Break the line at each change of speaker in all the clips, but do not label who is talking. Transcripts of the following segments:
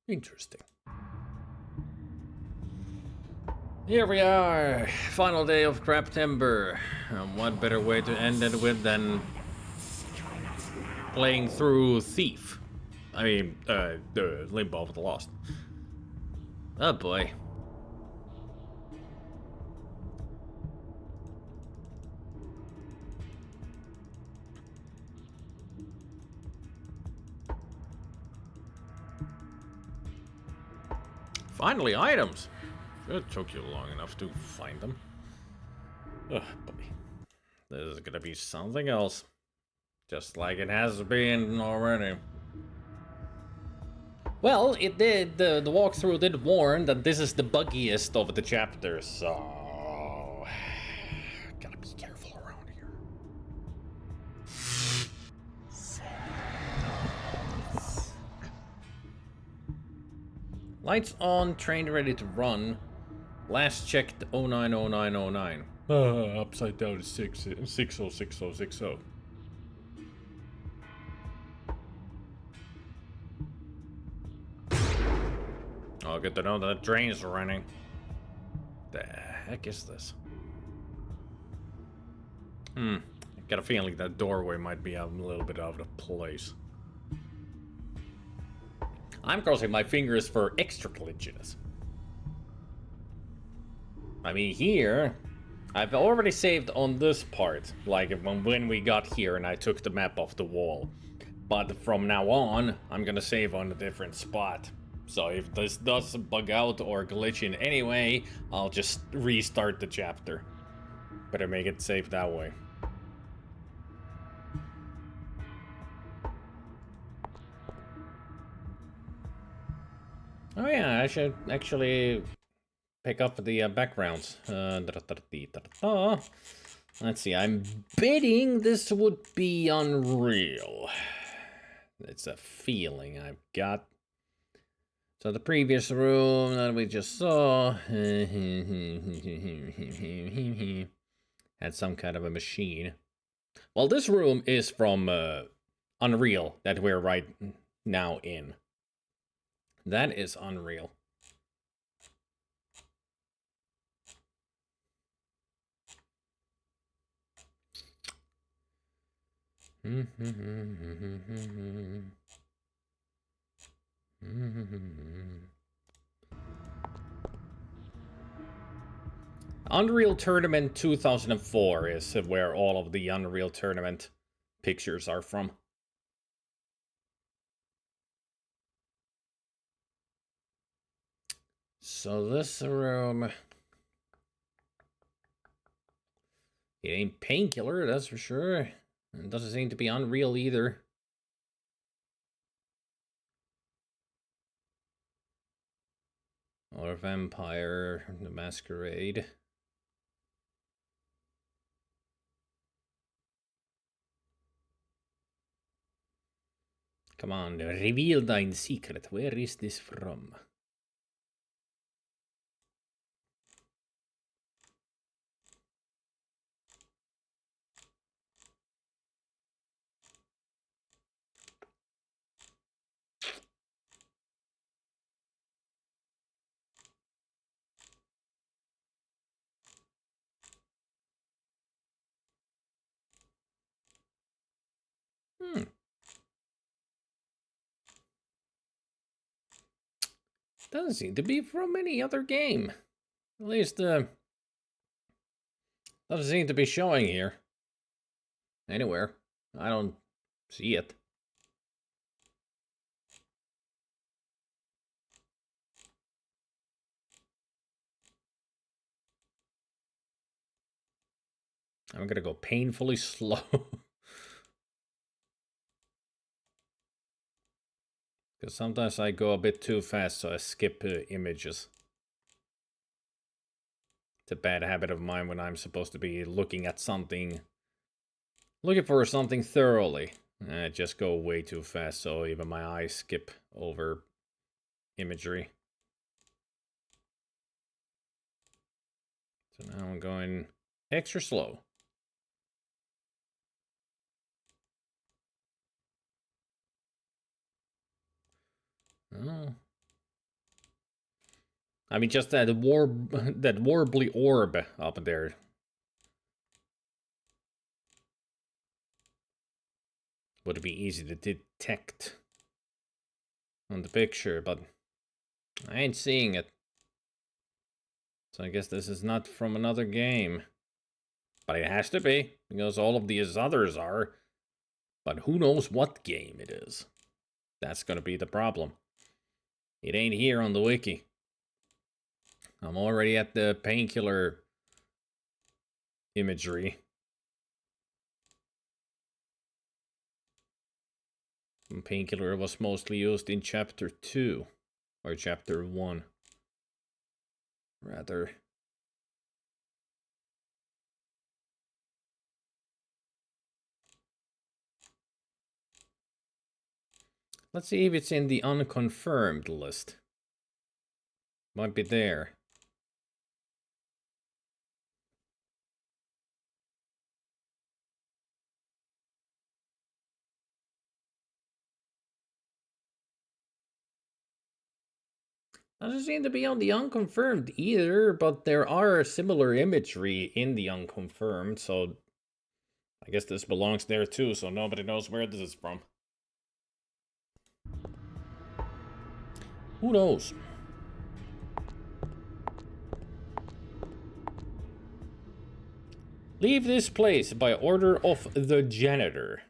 Interesting. Here we are, final day of Craptember. What better way to end it with than playing through Thief? I mean, the Limbo of the Lost. Oh boy. Finally, items. It took you long enough to find them. Oh boy. This is gonna be something else. Just like it has been already. Well, it did. The walkthrough did warn that this is the buggiest of the chapters, so gotta be careful around here. Lights on, train ready to run. Last checked 090909. Upside down is 606060. Oh, good to know that the train's running. The heck is this? I got a feeling that doorway might be a little bit out of place. I'm crossing my fingers for extra glitchiness. I mean, here, I've already saved on this part, like when we got here and I took the map off the wall. But from now on, I'm gonna save on a different spot. So if this does bug out or glitch in any way, I'll just restart the chapter. Better make it safe that way. Oh yeah, I should actually pick up the backgrounds. Let's see, I'm betting this would be Unreal. It's a feeling I've got. So the previous room that we just saw had some kind of a machine. Well, this room is from Unreal that we're right now in. That is Unreal. Unreal Tournament 2004 is where all of the Unreal Tournament pictures are from. So this room... It ain't Painkiller, that's for sure. It doesn't seem to be Unreal either. Or Vampire the Masquerade. Come on, reveal thine secret. Where is this from? Doesn't seem to be from any other game. At least, doesn't seem to be showing here. Anywhere. I don't see it. I'm gonna go painfully slow. Because sometimes I go a bit too fast, so I skip images. It's a bad habit of mine when I'm supposed to be looking at something, looking for something thoroughly. I just go way too fast, so even my eyes skip over imagery. So now I'm going extra slow. Oh, I mean, just that that warbly orb up there. Would be easy to detect on the picture, but I ain't seeing it. So I guess this is not from another game. But it has to be, because all of these others are. But who knows what game it is? That's gonna be the problem. It ain't here on the wiki. I'm already at the painkiller imagery. Painkiller was mostly used in chapter 2. Or chapter 1. Rather. Let's see if it's in the unconfirmed list. Might be there. Doesn't seem to be on the unconfirmed either, but there are similar imagery in the unconfirmed, so I guess this belongs there too, so nobody knows where this is from. Who knows? Leave this place by order of the janitor.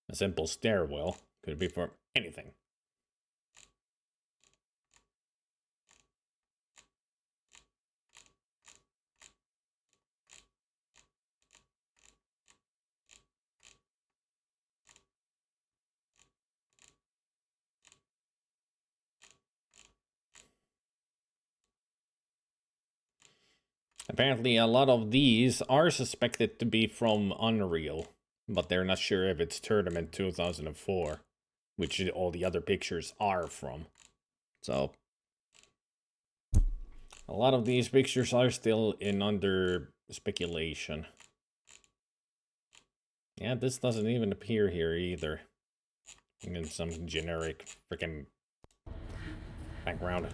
A simple stairwell could be for anything. Apparently, a lot of these are suspected to be from Unreal, but they're not sure if it's Tournament 2004, which all the other pictures are from. So, a lot of these pictures are still under speculation. Yeah, this doesn't even appear here either. In some generic freaking background.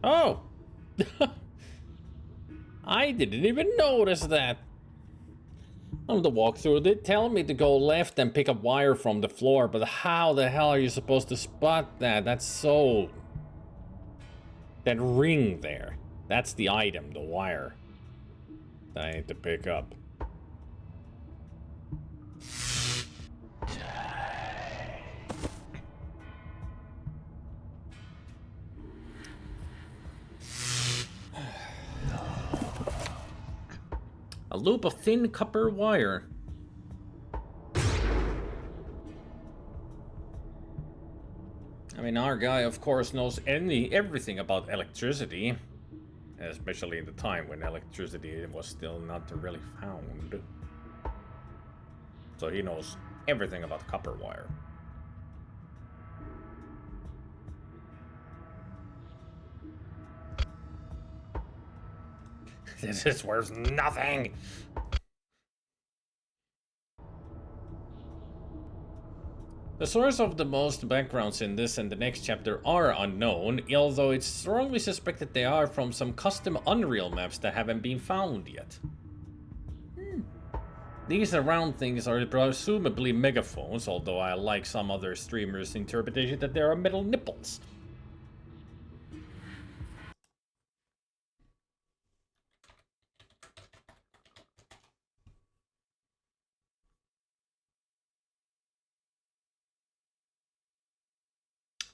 Oh! I didn't even notice that. On the walkthrough, they tell me to go left and pick up wire from the floor, but how the hell are you supposed to spot that? That's so... That ring there. That's the item, the wire, that I need to pick up. A loop of thin copper wire. I mean, our guy, of course, knows everything about electricity. Especially in the time when electricity was still not really found. So he knows everything about copper wire. This is worth nothing! The source of the most backgrounds in this and the next chapter are unknown, although it's strongly suspected they are from some custom Unreal maps that haven't been found yet. These round things are presumably megaphones, although I like some other streamers' interpretation that they are metal nipples.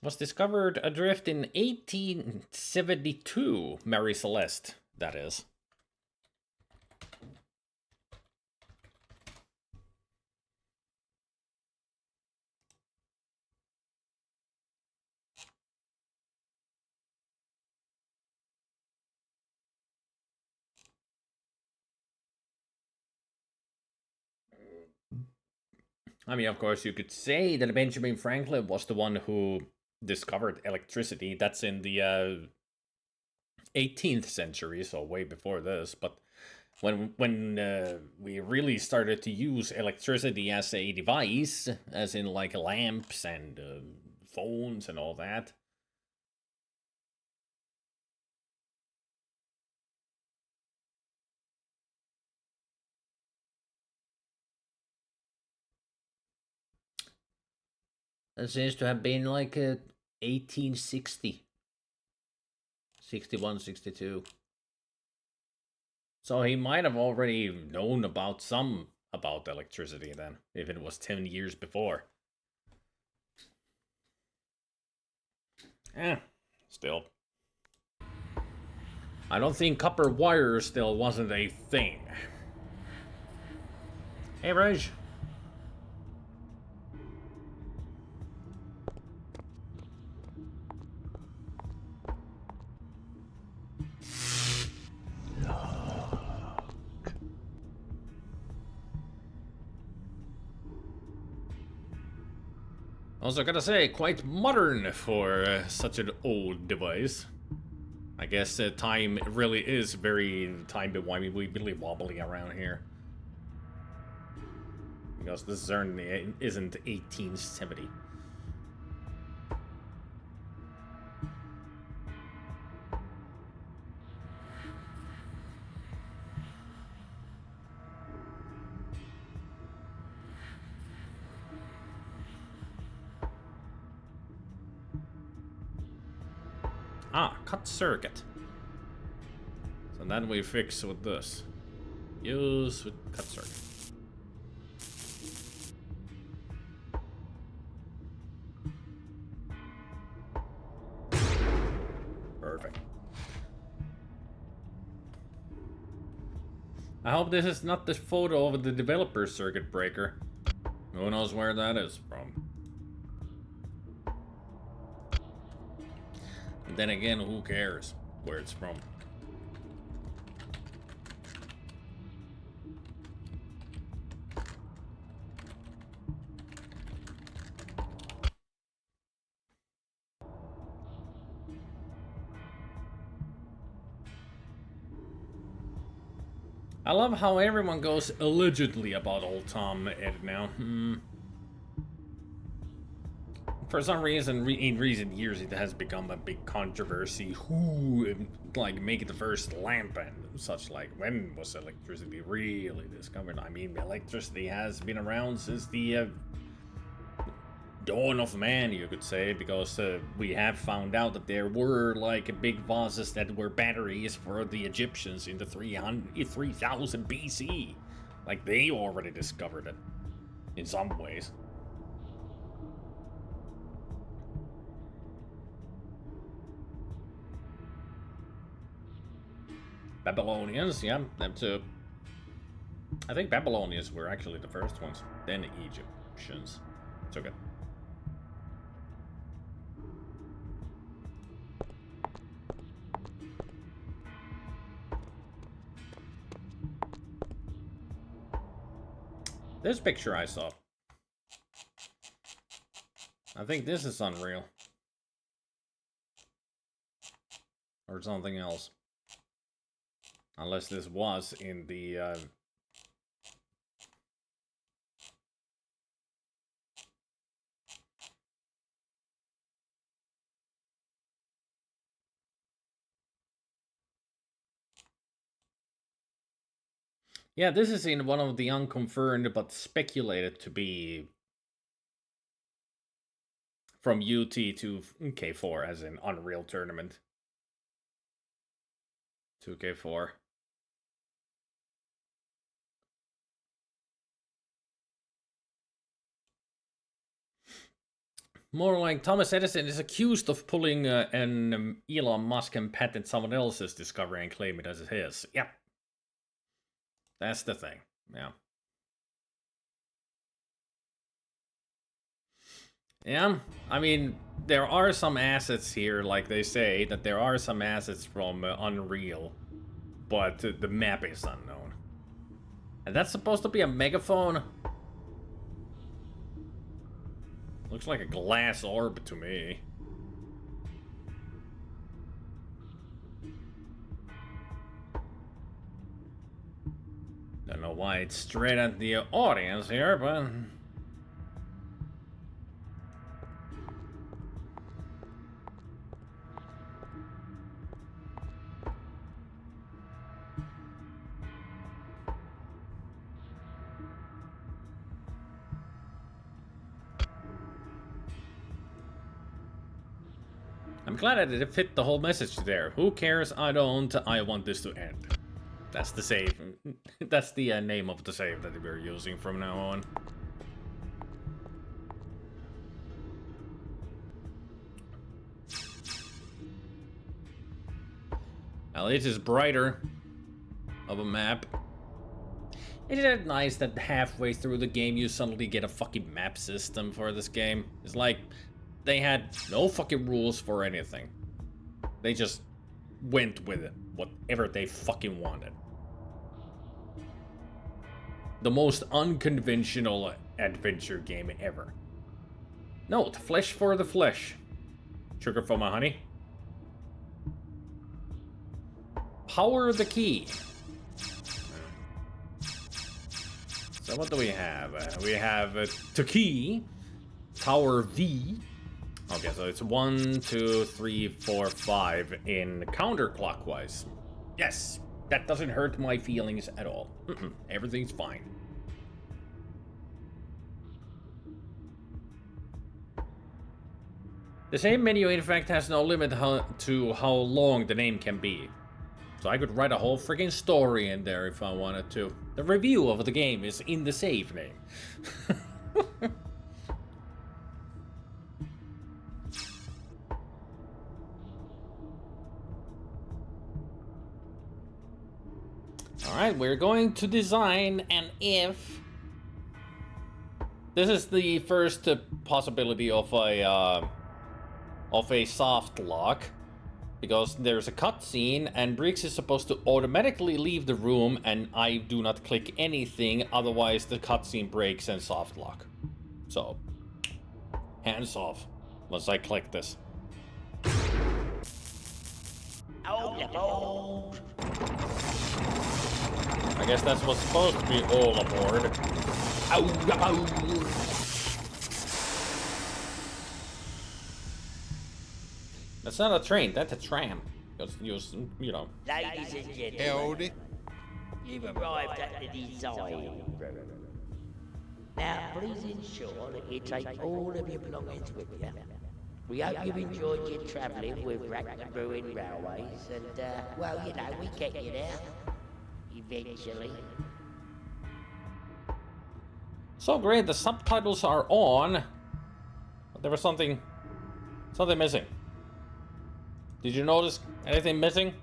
Was discovered adrift in 1872, Mary Celeste, that is. I mean, of course, you could say that Benjamin Franklin was the one who discovered electricity. That's in the 18th century, so way before this. But when we really started to use electricity as a device, as in like lamps and phones and all that. It seems to have been like 1860. 61, 62. So he might have already known about electricity then, if it was 10 years before. Still. I don't think copper wire still wasn't a thing. Hey, Raj. Also gotta say, quite modern for such an old device. I guess time really is very time-wibbly wobbly around here. Because this certainly isn't 1870. Ah, cut circuit. So then we fix with this. Use with cut circuit. Perfect. I hope this is not the photo of the developer circuit breaker. Who knows where that is from? And then again, who cares where it's from? I love how everyone goes allegedly about old Tom Ed now. For some reason, in recent years, it has become a big controversy. Who, like, make the first lamp and such. Like, when was electricity really discovered? I mean, electricity has been around since the dawn of man, you could say, because we have found out that there were like big vases that were batteries for the Egyptians in the 3000 BC. Like, they already discovered it in some ways. Babylonians, yeah, them too. I think Babylonians were actually the first ones, then Egyptians took it. This picture I saw. I think this is unreal. Or something else. Unless this was in the... Yeah, this is in one of the unconfirmed but speculated to be from UT to K4, as in Unreal Tournament. 2K4. More like Thomas Edison is accused of pulling an Elon Musk and patent someone else's discovery and claim it as his. Yep. That's the thing. Yeah. Yeah, I mean, there are some assets here, like they say, that there are some assets from Unreal, but the map is unknown. And that's supposed to be a megaphone? Looks like a glass orb to me. Don't know why it's straight at the audience here, but... I'm glad that it fit the whole message there. Who cares? I don't. I want this to end. That's the save. That's the name of the save that we're using from now on. Well, it is brighter of a map. Isn't it nice that halfway through the game you suddenly get a fucking map system for this game? It's like they had no fucking rules for anything. They just went with it, whatever they fucking wanted. The most unconventional adventure game ever. Note, flesh for the flesh. Sugar for my honey. Power the key. So what do we have? We have to key. Tower V. Okay, so it's 1, 2, 3, 4, 5 in counterclockwise. Yes, that doesn't hurt my feelings at all. Everything's fine. The same menu, in fact, has no limit to how long the name can be. So I could write a whole freaking story in there if I wanted to. The review of the game is in the save name. Alright, we're going to design an if. This is the first possibility of a soft lock. Because there's a cutscene and Briggs is supposed to automatically leave the room and I do not click anything, otherwise the cutscene breaks and soft lock. So, hands off once I click this.
Oh,
I guess that's what's supposed to be all aboard. That's not a train, that's a tram. Because you know.
ladies and gentlemen,
Howdy.
you've arrived at the design room. Now, please ensure that you take all of your belongings with you. We hope you've enjoyed your travelling with Rack and Ruin Railways, and, well, you know, we get you there. Eventually.
So great, the subtitles are on. But there was something missing. Did you notice anything missing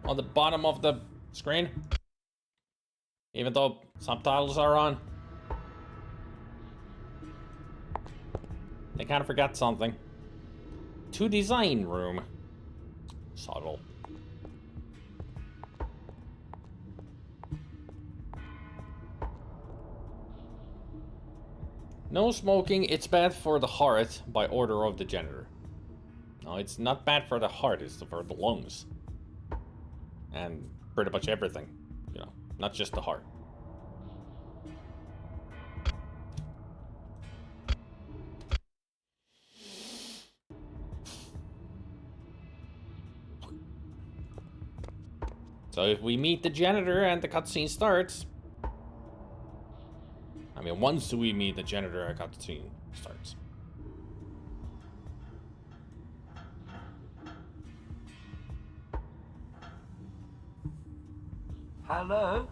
on the bottom of the screen? Even though subtitles are on? They kind of forgot something. To design room. Subtle. No smoking, it's bad for the heart by order of the janitor. No, it's not bad for the heart, it's for the lungs. And pretty much everything, you know, not just the heart. So if we meet the janitor and the cutscene starts... I mean, once we meet the janitor, a cutscene starts.
Hello?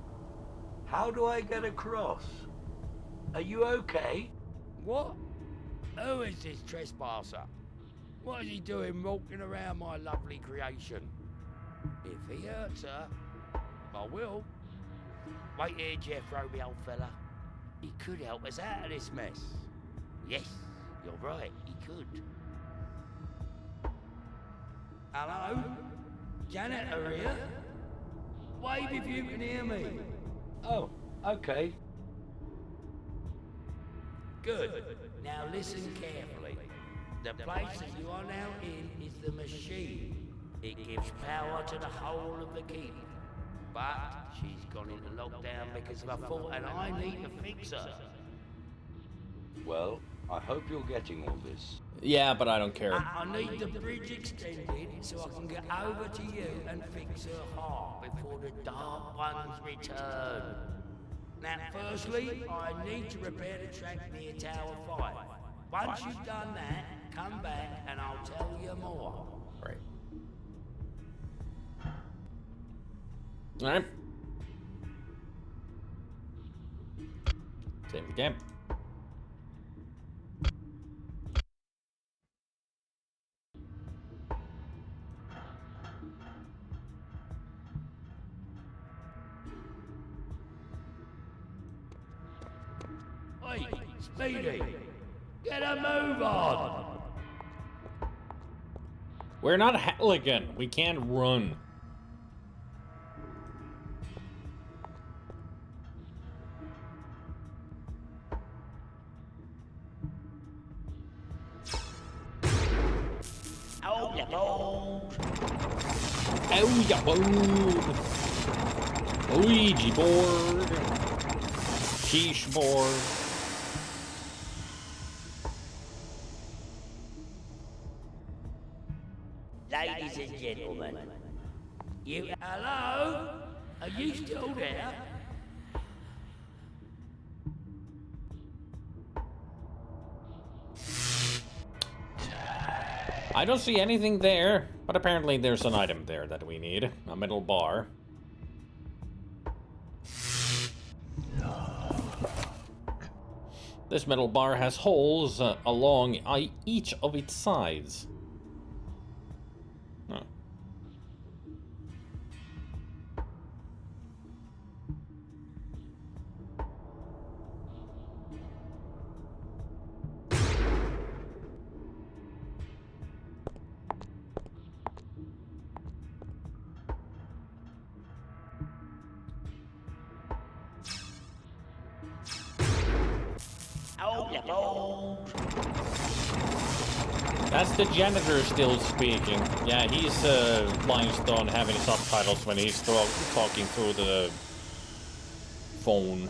How do I get across? Are you okay?
What? Who is this trespasser? What is he doing walking around my lovely creation? If he hurts her, I will. Wait here, Jeffro, me old fella. He could help us out of this mess. Yes, you're right, he could. Hello? Janitor here? Wave if you can hear me.
Oh, okay.
Good. Now listen carefully. The place that you are now in is the machine. It gives power to the whole of the keep.
but she's gone into lockdown because of a fault and I need to fix her.
Well, I hope you're getting all this.
Yeah, but I don't care.
I need the bridge extended so I can get over to you and fix her heart before the Dark Ones return. Now, firstly, I need to repair the track near Tower 5. Once you've done that, come back and I'll tell you more.
Right. Alright. Same again.
Hey, Speedy, get a move on.
We're not Halligan. We can't run.
Oh, you bold.
Oh, ya board. Ouija board. Quiche board.
Ladies and gentlemen, hello? Are you still there?
I don't see anything there, but apparently there's an item there that we need. A metal bar. This metal bar has holes along each of its sides. Huh.
Oh, you bold.
That's the janitor still speaking. Yeah, he's blind don't have any subtitles when he's talking through the phone.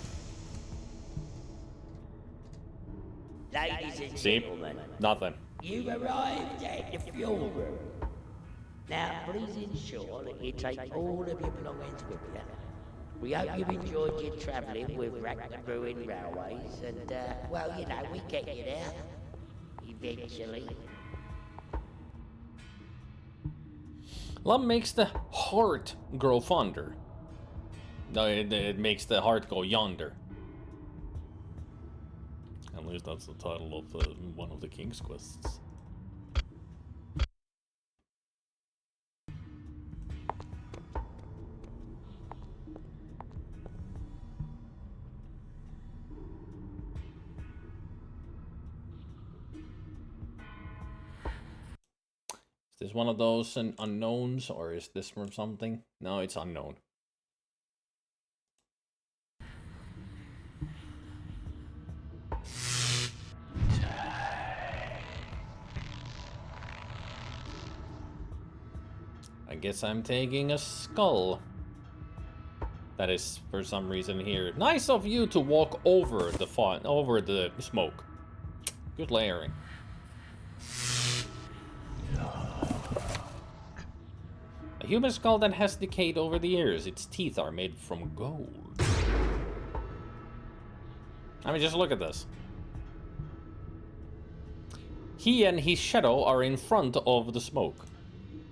Ladies and
See?
gentlemen,
Nothing.
you've arrived at the fuel room. Now, please ensure that you take all of your belongings with you. We hope you've enjoyed your travelling with Rack the Ruin Railways, and, well, you know, we get you there. Eventually.
Love makes the heart grow fonder. No, it makes the heart go yonder. At least that's the title of one of the King's Quests. Is this one of those unknowns, or is this from something? No, it's unknown. I guess I'm taking a skull. That is for some reason here. Nice of you to walk over the smoke. Good layering. A human skull that has decayed over the years. Its teeth are made from gold. I mean, just look at this. He and his shadow are in front of the smoke,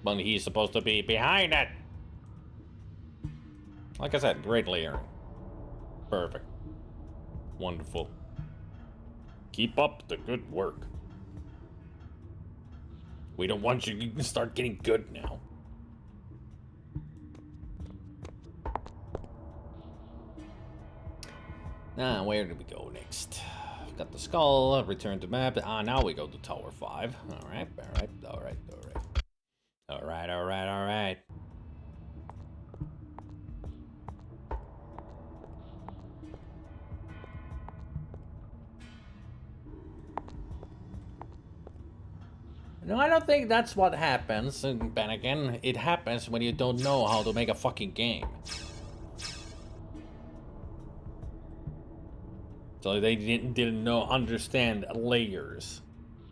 but he's supposed to be behind it. Like I said, great layering. Perfect. Wonderful. Keep up the good work. We don't want you to start getting good now. Now, where do we go next? Got the skull, return to map. Now we go to Tower 5. Alright. No, I don't think that's what happens. And then again, it happens when you don't know how to make a fucking game. So they didn't know understand layers.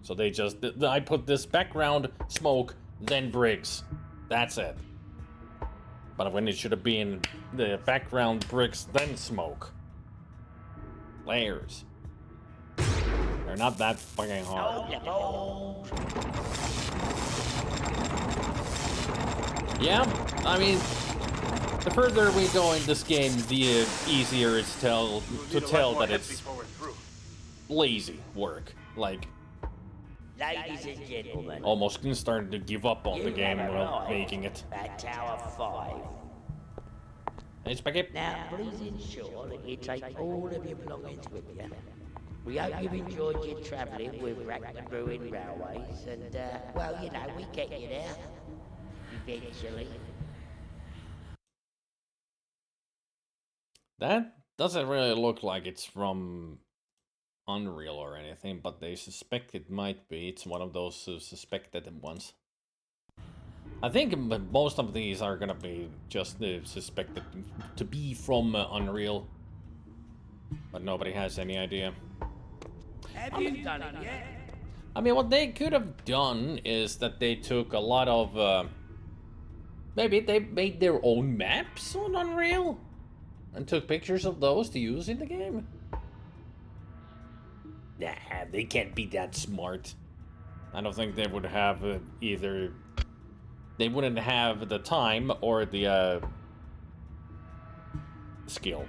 So they just I put this background smoke, then bricks. That's it. But when it should have been the background bricks, then smoke. Layers. They're not that fucking hard. Yeah, I mean, the further we go in this game, the easier it's to tell that it's lazy work. Like,
Ladies and gentlemen,
almost starting to give up on the
you
game
have
while
arrived
making it.
at Tower 5.
Hey, Spaghetti.
Now, please ensure that you take all of your belongings with you. We hope you've enjoyed your travelling with Rackman Brewing Railways, and, well, you know, we get you there. Eventually.
That doesn't really look like it's from Unreal or anything, but they suspect it might be. It's one of those suspected ones. I think most of these are gonna be just suspected to be from Unreal, but nobody has any idea.
Have you done it yet?
I mean, what they could have done is that they took a lot of, maybe they made their own maps on Unreal and took pictures of those to use in the game. Nah, they can't be that smart. I don't think they would have either. They wouldn't have the time or the skill.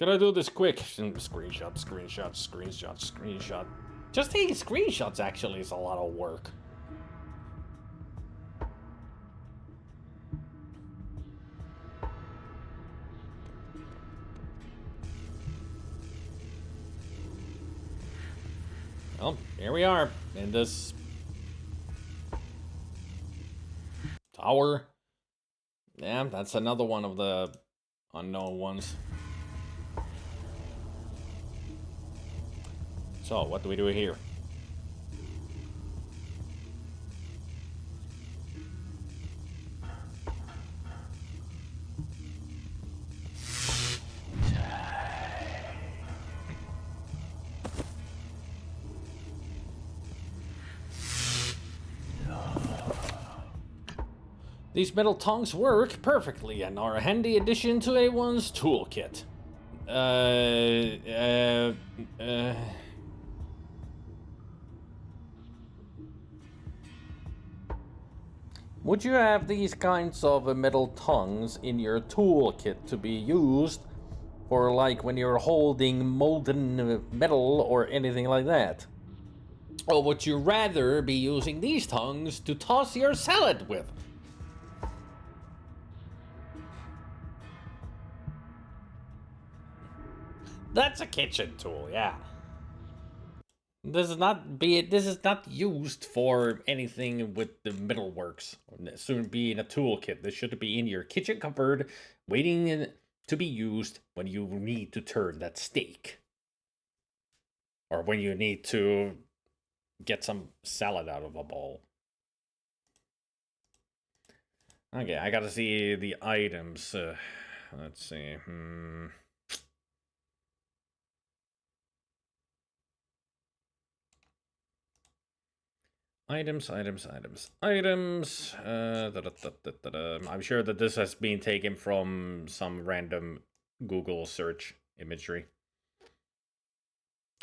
Can I do this quick? Screenshot, screenshot, screenshot, screenshot. Just taking screenshots actually is a lot of work. Well, here we are in this tower. Yeah, that's another one of the unknown ones. So, what do we do here? These metal tongs work perfectly and are a handy addition to A1's toolkit. Would you have these kinds of metal tongs in your toolkit to be used for, like, when you're holding molten metal or anything like that? Or would you rather be using these tongs to toss your salad with? That's a kitchen tool, yeah. This is not used for anything with the metalworks. Soon be in a toolkit. This should be in your kitchen cupboard, waiting to be used when you need to turn that steak. Or when you need to get some salad out of a bowl. Okay, I gotta see the items. Let's see. Items. I'm sure that this has been taken from some random Google search imagery.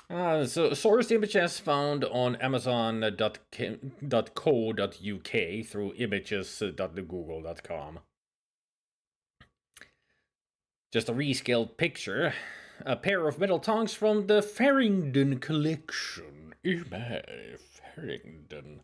So sourced images found on amazon.co.uk through images.google.com. Just a rescaled picture. A pair of metal tongs from the Farringdon collection. Farringdon.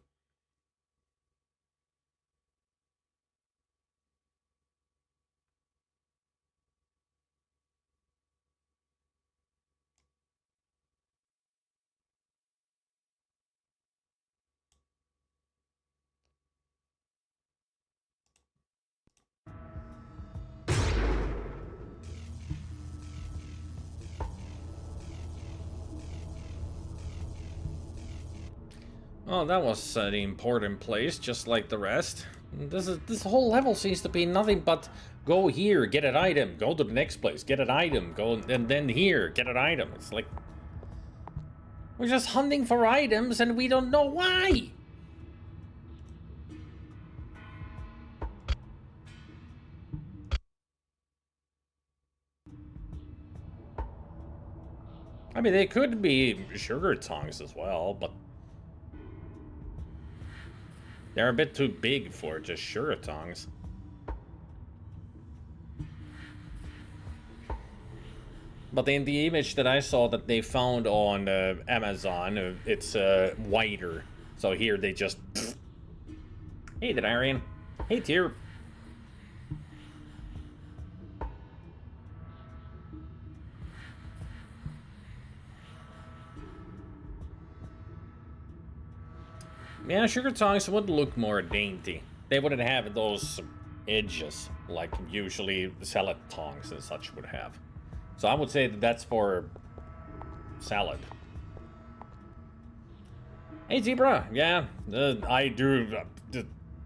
Oh, that was the important place, just like the rest. This whole level seems to be nothing but Go here, get an item. Go to the next place, get an item. Go and then here, get an item. It's like we're just hunting for items and we don't know why. I mean, they could be sugar tongs as well, but they're a bit too big for just sugar tongs. But in the image that I saw that they found on Amazon, it's wider. So here they just... Hey, Denarian. Hey, Tyr. Yeah, sugar tongs would look more dainty. They wouldn't have those edges like usually salad tongs and such would have. So I would say that that's for salad. Hey, Zebra. Yeah, I do.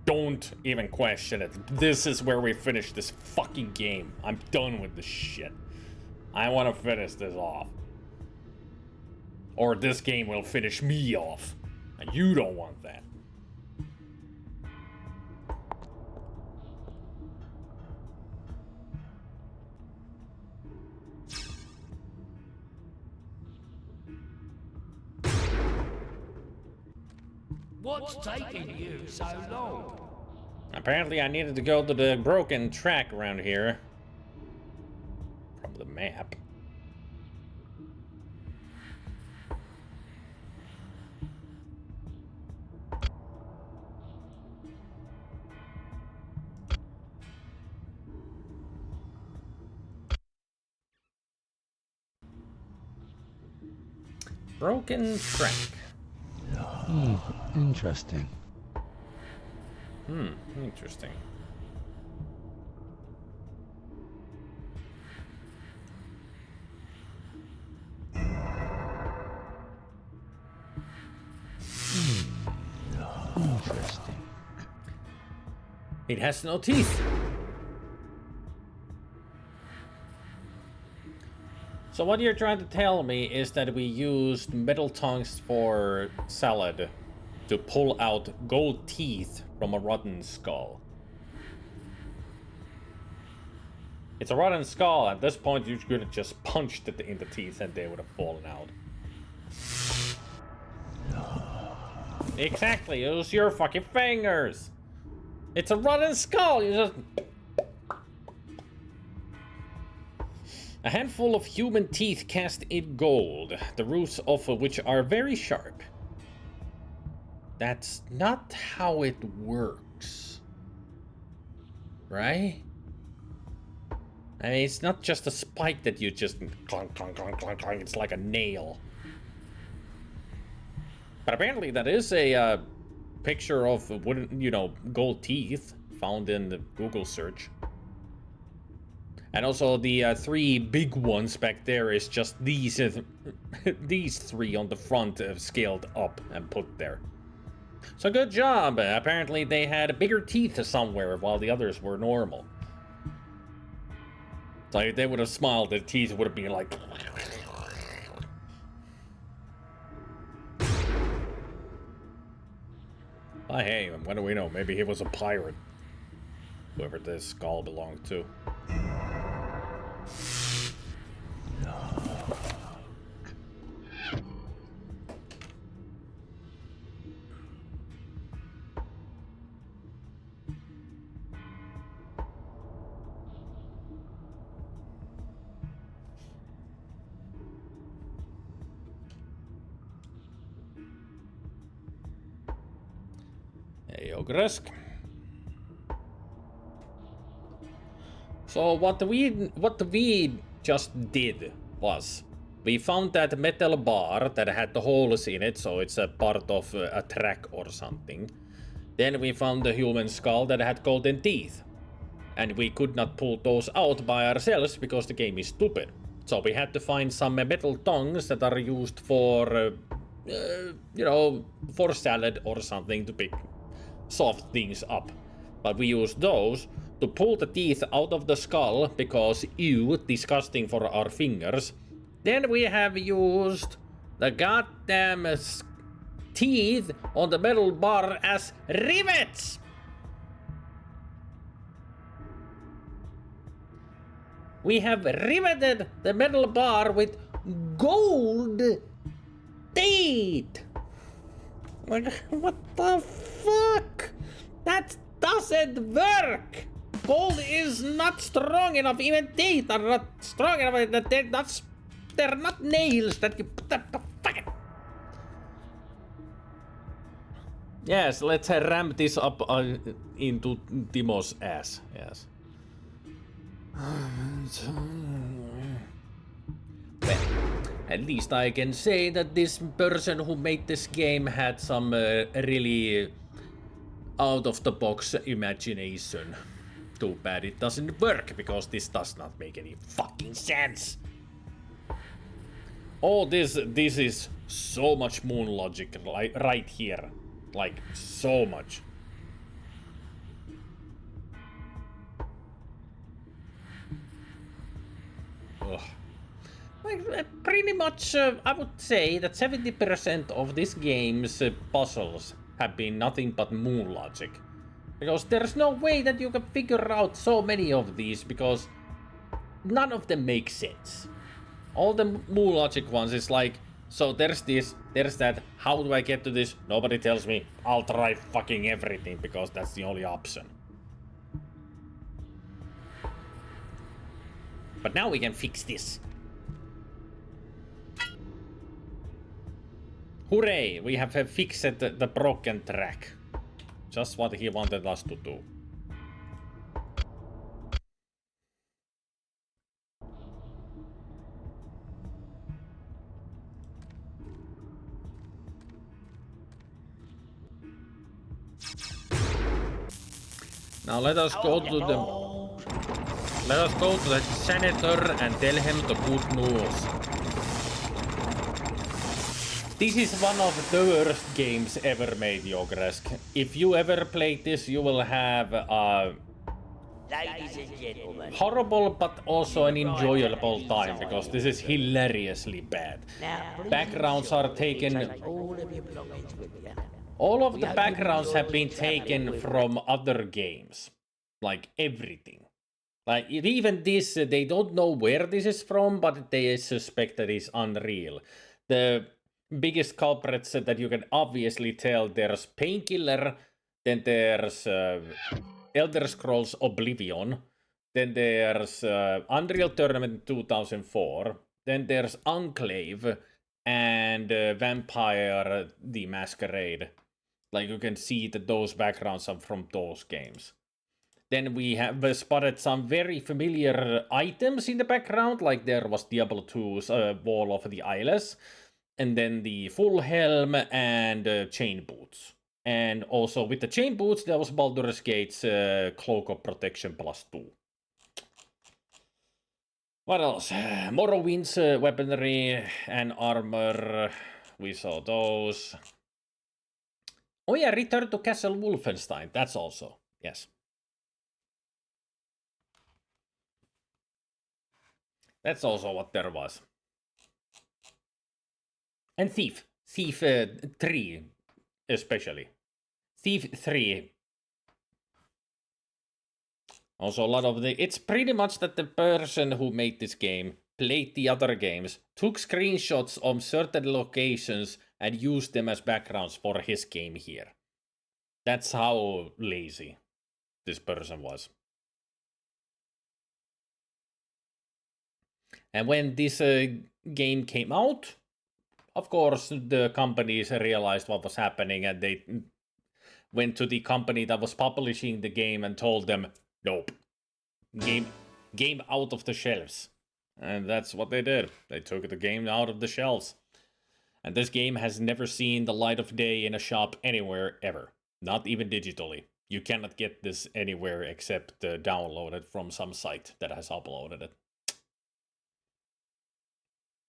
Don't even question it. This is where we finish this fucking game. I'm done with this shit. I want to finish this off. Or this game will finish me off. And you don't want that.
What's taking you so long?
Apparently I needed to go to the broken track around here. From the map. Broken track.
Interesting.
Interesting.
Interesting.
It has no teeth. So what you're trying to tell me is that we used metal tongs for salad to pull out gold teeth from a rotten skull. It's a rotten skull. At this point, you could have just punched it in the teeth and they would have fallen out. Exactly, use your fucking fingers. It's a rotten skull. You just... A handful of human teeth cast in gold, the roots of which are very sharp. That's not how it works. Right? I mean, it's not just a spike that you just clunk, clunk, clunk, clunk, clunk. It's like a nail. But apparently that is a picture of wooden, gold teeth found in the Google search. And also the three big ones back there is just these these three on the front scaled up and put there. So good job. Apparently they had bigger teeth somewhere while the others were normal. So if they would have smiled, the teeth would have been like... Oh, hey, what do we know? Maybe he was a pirate. Whoever this skull belonged to. Hey, Ogresk. So what we just did was we found that metal bar that had the holes in it, so it's a part of a track or something. Then we found the human skull that had golden teeth. And we could not pull those out by ourselves because the game is stupid. So we had to find some metal tongs that are used for, for salad or something to pick soft things up. But we used those to pull the teeth out of the skull because disgusting for our fingers. Then we have used the goddamn teeth on the metal bar as rivets. We have riveted the metal bar with gold teeth. Like, what the fuck? That doesn't work. Gold is not strong enough. Even teeth are not strong enough. They're not nails that you put that fucking. Yes, let's ram this up into Timo's ass. Yes. Well, at least I can say that this person who made this game had some really out-of-the-box imagination. Too bad it doesn't work, because this does not make any fucking sense. Oh, this is so much moon logic right here. Like, so much. Ugh. Like, pretty much, I would say that 70% of this game's puzzles have been nothing but moon logic. Because there's no way that you can figure out so many of these, because none of them make sense. All the moon logic ones is like, so there's this, there's that, how do I get to this? Nobody tells me. I'll try fucking everything, because that's the only option. But now we can fix this. Hooray! We have fixed the broken track. Just what he wanted us to do. Now let us go to the janitor and tell him the good news. This is one of the worst games ever made, Yogresk. If you ever play this, you will have
Ladies and gentlemen,
horrible but also an enjoyable time, because this is hilariously bad. Backgrounds are taken.
all of your belongings with you.
All of the backgrounds have been taken from other games. Like everything. Like even this, they don't know where this is from, but they suspect that it's Unreal. The biggest culprits that you can obviously tell, there's Painkiller, then there's Elder Scrolls Oblivion, then there's Unreal Tournament 2004, then there's Enclave, and Vampire the Masquerade. Like you can see that those backgrounds are from those games. Then we have spotted some very familiar items in the background, like there was Diablo 2's Wall of the Eyeless, and then the full helm and chain boots. And also with the chain boots, there was Baldur's Gate's Cloak of Protection +2. What else? Morrowind's weaponry and armor. We saw those. Oh yeah, Return to Castle Wolfenstein. That's also, yes. That's also what there was. And Thief 3, especially. Thief 3. Also a lot of it's pretty much that the person who made this game played the other games, took screenshots of certain locations and used them as backgrounds for his game here. That's how lazy this person was. And when this game came out, of course, the companies realized what was happening, and they went to the company that was publishing the game and told them, nope, game out of the shelves. And that's what they did. They took the game out of the shelves. And this game has never seen the light of day in a shop anywhere ever. Not even digitally. You cannot get this anywhere except download it from some site that has uploaded it.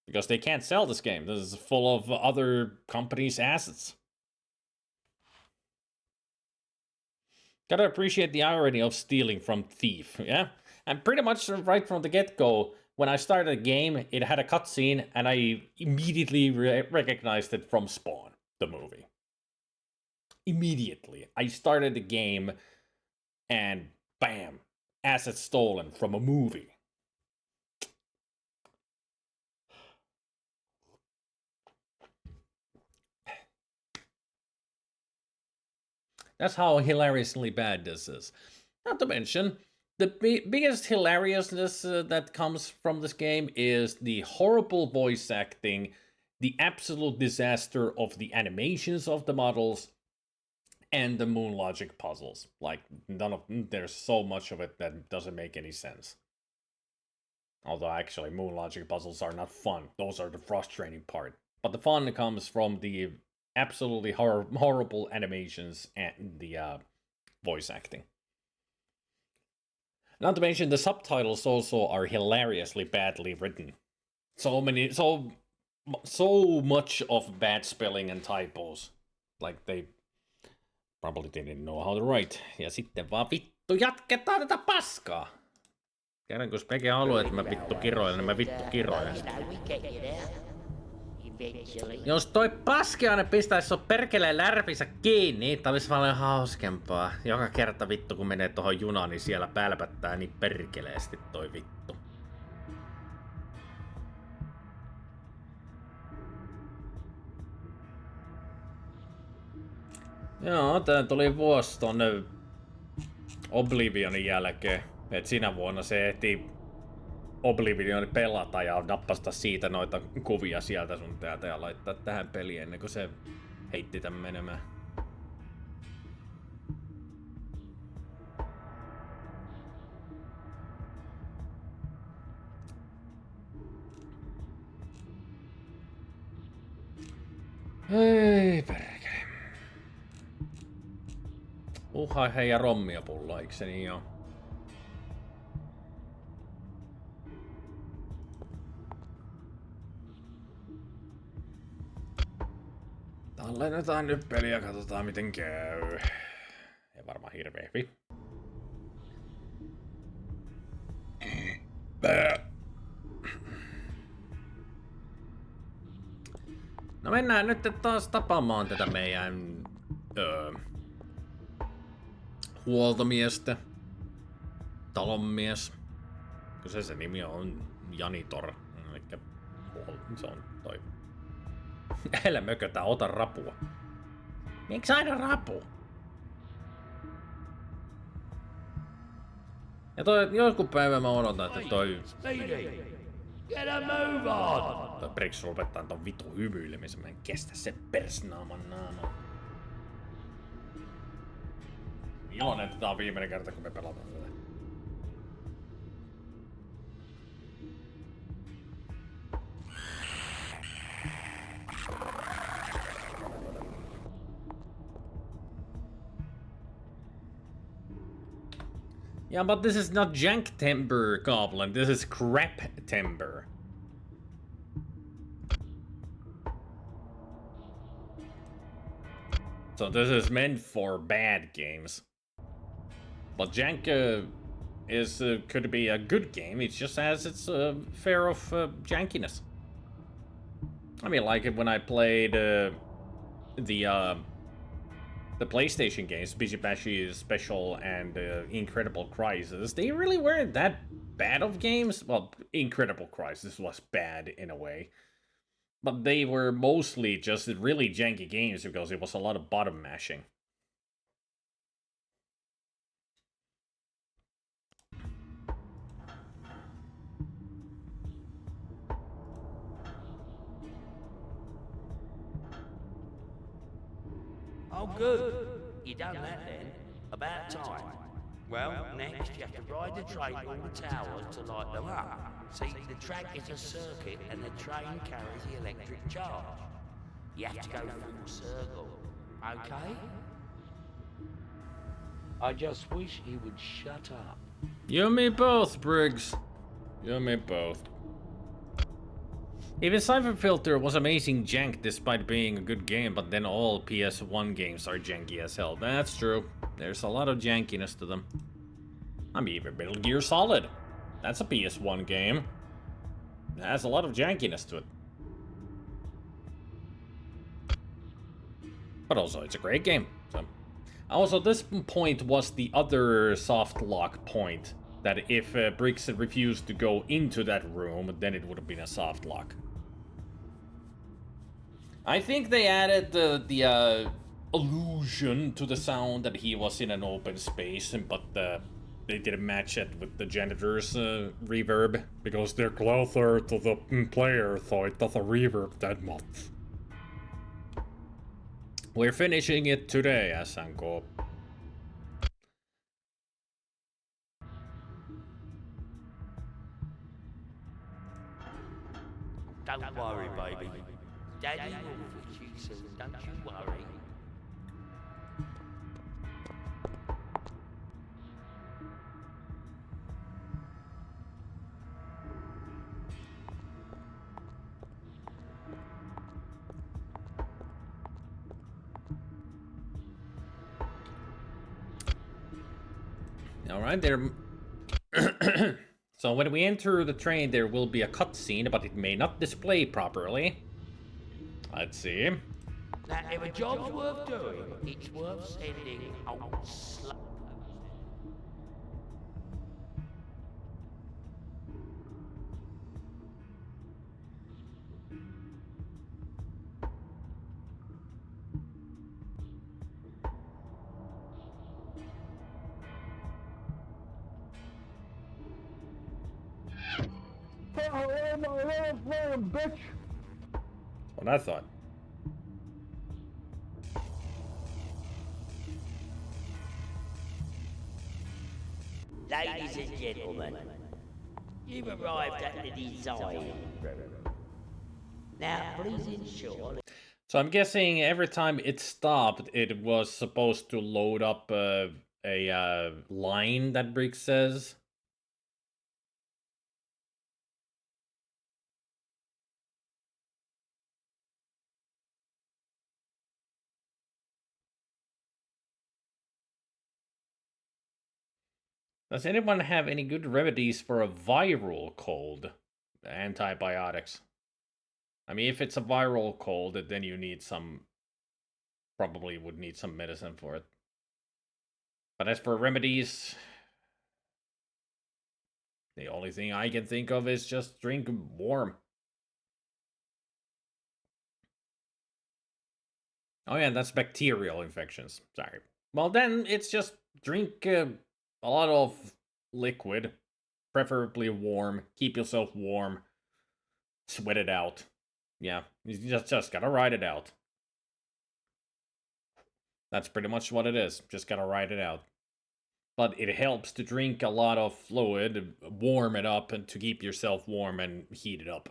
Because they can't sell this game. This is full of other companies' assets. Gotta appreciate the irony of stealing from Thief, yeah? And pretty much right from the get-go, when I started the game, it had a cutscene, and I immediately recognized it from Spawn, the movie. Immediately. I started the game, and bam, assets stolen from a movie. That's how hilariously bad this is. Not to mention, the biggest hilariousness that comes from this game is the horrible voice acting, the absolute disaster of the animations of the models, and the moon logic puzzles. Like, there's so much of it that doesn't make any sense. Although, actually, moon logic puzzles are not fun. Those are the frustrating part. But the fun comes from the absolutely horrible animations and the voice acting. Not to mention the subtitles also are hilariously badly written. So much of bad spelling and typos. Like they probably didn't know how to write. Ja sitten vaan vittu jatketaan tätä paskaa. Kerran kun Speke haluaa, että mä vittu kiroilen, niin mä vittu kiroilen. Jos toi paskiaine pistäis sun perkeleen lärpinsä kiinni, tää olis paljon hauskempaa. Joka kerta vittu kun menee tohon junaan, niin siellä pälpättää niin perkeleesti toi vittu. Joo, tää tuli vuosi tonne Oblivionin jälkeen. Et sinä vuonna se ehti Oblivion pelata ja nappasta siitä noita kuvia sieltä sun täältä ja laittaa tähän peliin ennen kuin se heitti tän menemään. Ei perkele. Hei ja rommia pulla, eikö se niin oo? Tallennetaan nyt peliä ja katsotaan miten käy. Ei varmaan hirveä hyvin. No mennään nyt taas tapaamaan tätä meidän huoltomiestä. Talonmies. Kyllä se nimi on Janitor. Elikkä se on toi. Älä mökötä, ota rapua. Miksi aina rapu? Ja joku päivä mä odotan, että toi briggs lopettaa ton vitu hymyilemisen. Mä en kestä sen persnaaman naamaa. Iloinen, että tää on viimeinen kerta, kun me pelataan tätä. Yeah, but this is not jank timber, Goblin. This is crap timber. So this is meant for bad games. But jank could be a good game. It just has its fair of jankiness. I mean, like when I played the PlayStation games, Busy Bashy Special and Incredible Crisis, they really weren't that bad of games. Well, Incredible Crisis was bad in a way. But they were mostly just really janky games because it was a lot of button mashing.
Oh, good. You done that then? About time. Well, next you have to ride the train all the towers to light them up. See, the track is a circuit and the train carries the electric charge. You have to go full circle, okay? I just wish he would shut up.
You and me both, Briggs. You and me both. Even Cypher Filter was amazing jank despite being a good game, but then all PS1 games are janky as hell. That's true. There's a lot of jankiness to them. I'm even Metal Gear Solid. That's a PS1 game. It has a lot of jankiness to it. But also, it's a great game. So. Also, this point was the other soft lock point. That if Briggs had refused to go into that room, then it would have been a soft lock. I think they added the illusion to the sound that he was in an open space, but they didn't match it with the janitor's reverb. Because they're closer to the player, so it doesn't reverb that much. We're finishing it today, Asanko.
Don't worry, baby. Daddy will fix you soon, don't you worry.
Alright, there. So when we enter the train, there will be a cutscene, but it may not display properly. Let's see.
Now, if a job's worth doing, it's worth sending old slut.
What I thought.
Ladies and gentlemen, you've arrived at the design room. Now, please ensure that
So I'm guessing every time it stopped, it was supposed to load up a line that Briggs says. Does anyone have any good remedies for a viral cold? Antibiotics. I mean, if it's a viral cold, then you need some... Probably would need some medicine for it. But as for remedies... The only thing I can think of is just drink warm. Oh yeah, that's bacterial infections. Sorry. Well then, it's just drink a lot of liquid. Preferably warm. Keep yourself warm. Sweat it out. Yeah, you just gotta ride it out. That's pretty much what it is. Just gotta ride it out. But it helps to drink a lot of fluid, warm it up, and to keep yourself warm and heat it up.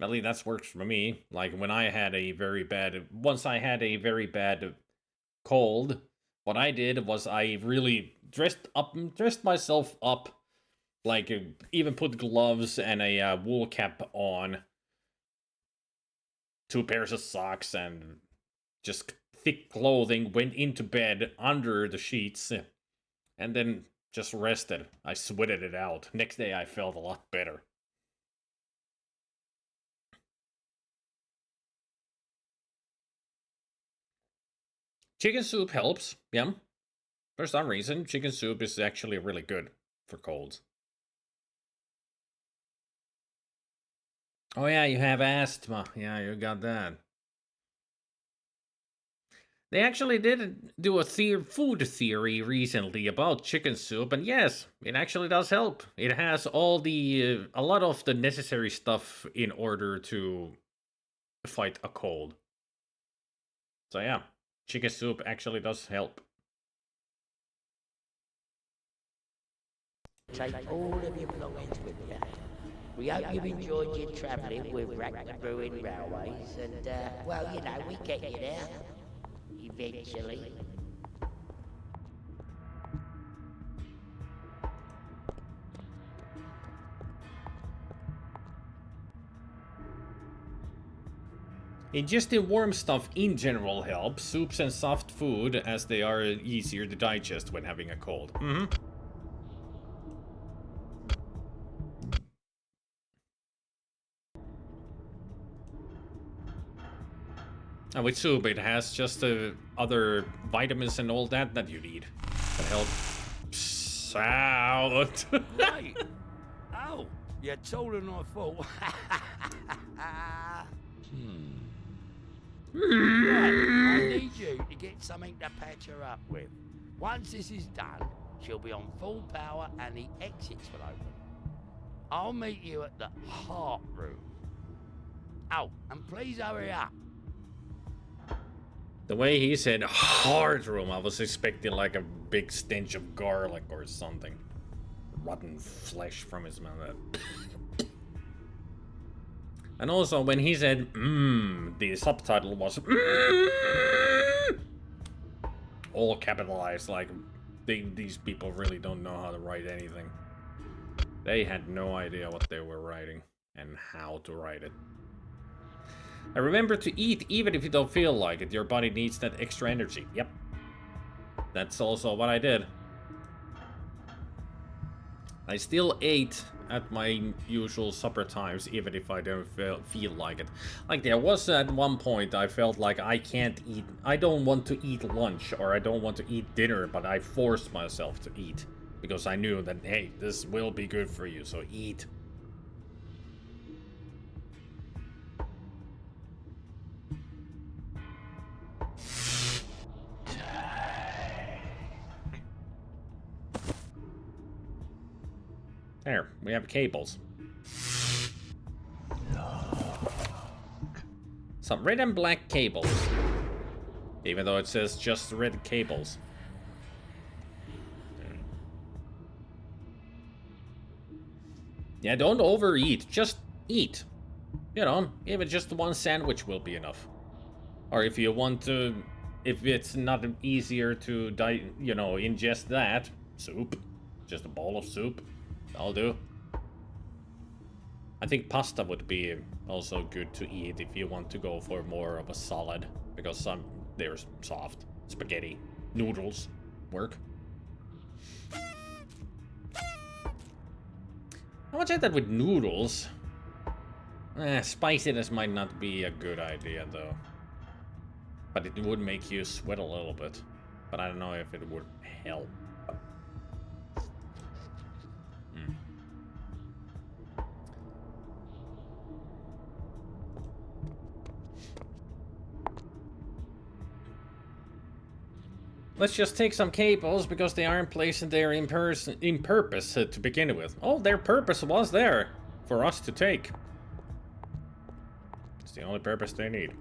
At least that's works for me. Like when I had a very bad, once I had a very bad cold, what I did was I really dressed myself up, like even put gloves and a wool cap on, 2 pairs of socks, and just thick clothing, went into bed under the sheets, and then just rested. I sweated it out. Next day I felt a lot better. Chicken soup helps, yeah. For some reason, chicken soup is actually really good for colds. Oh yeah, you have asthma. Yeah, you got that. They actually did do a food theory recently about chicken soup, and yes, it actually does help. It has all the a lot of the necessary stuff in order to fight a cold. So yeah, chicken soup actually does help.
take all of your belongings with you. We hope you've enjoyed your travelling with Rack the Brewing Railways, and, well, you know, we get you there. Eventually.
Ingesting warm stuff in general helps. Soups and soft food, as they are easier to digest when having a cold. And with soup, it has just other vitamins and all that that you need. That help out.
Right. Oh, you're taller than I thought. Right, I need you to get something to patch her up with. Once this is done, she'll be on full power and the exits will open. I'll meet you at the heart room. Oh, and please hurry up.
The way he said heart room, I was expecting like a big stench of garlic or something. Rotten flesh from his mouth. And also when he said the subtitle was all capitalized, like these people really don't know how to write anything. They had no idea what they were writing and how to write it. And remember to eat even if you don't feel like it. Your body needs that extra energy. Yep. That's also what I did. I still ate at my usual supper times, even if I don't feel like it. Like there was at one point I felt like I can't eat. I don't want to eat lunch or I don't want to eat dinner, but I forced myself to eat. Because I knew that, hey, this will be good for you, so eat. There, we have cables. Some red and black cables. Even though it says just red cables. Yeah, don't overeat. Just eat. You know, even just one sandwich will be enough. Or if you want to... If it's not easier to, ingest that, soup. Just a bowl of soup. I'll do. I think pasta would be also good to eat if you want to go for more of a solid, because they're soft. Spaghetti, noodles work. I would say that with noodles, spiciness might not be a good idea though. But it would make you sweat a little bit. But I don't know if it would help. Let's just take some cables because they aren't placed there in purpose to begin with. Oh, their purpose was there for us to take. It's the only purpose they need.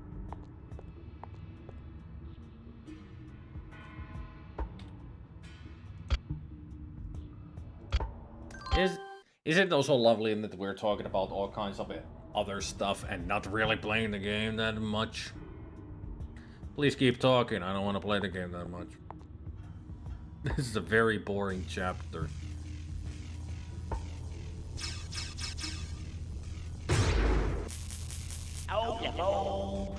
Is it also lovely that we're talking about all kinds of other stuff and not really playing the game that much? Please keep talking. I don't want to play the game that much. This is a very boring chapter.
Oh, no.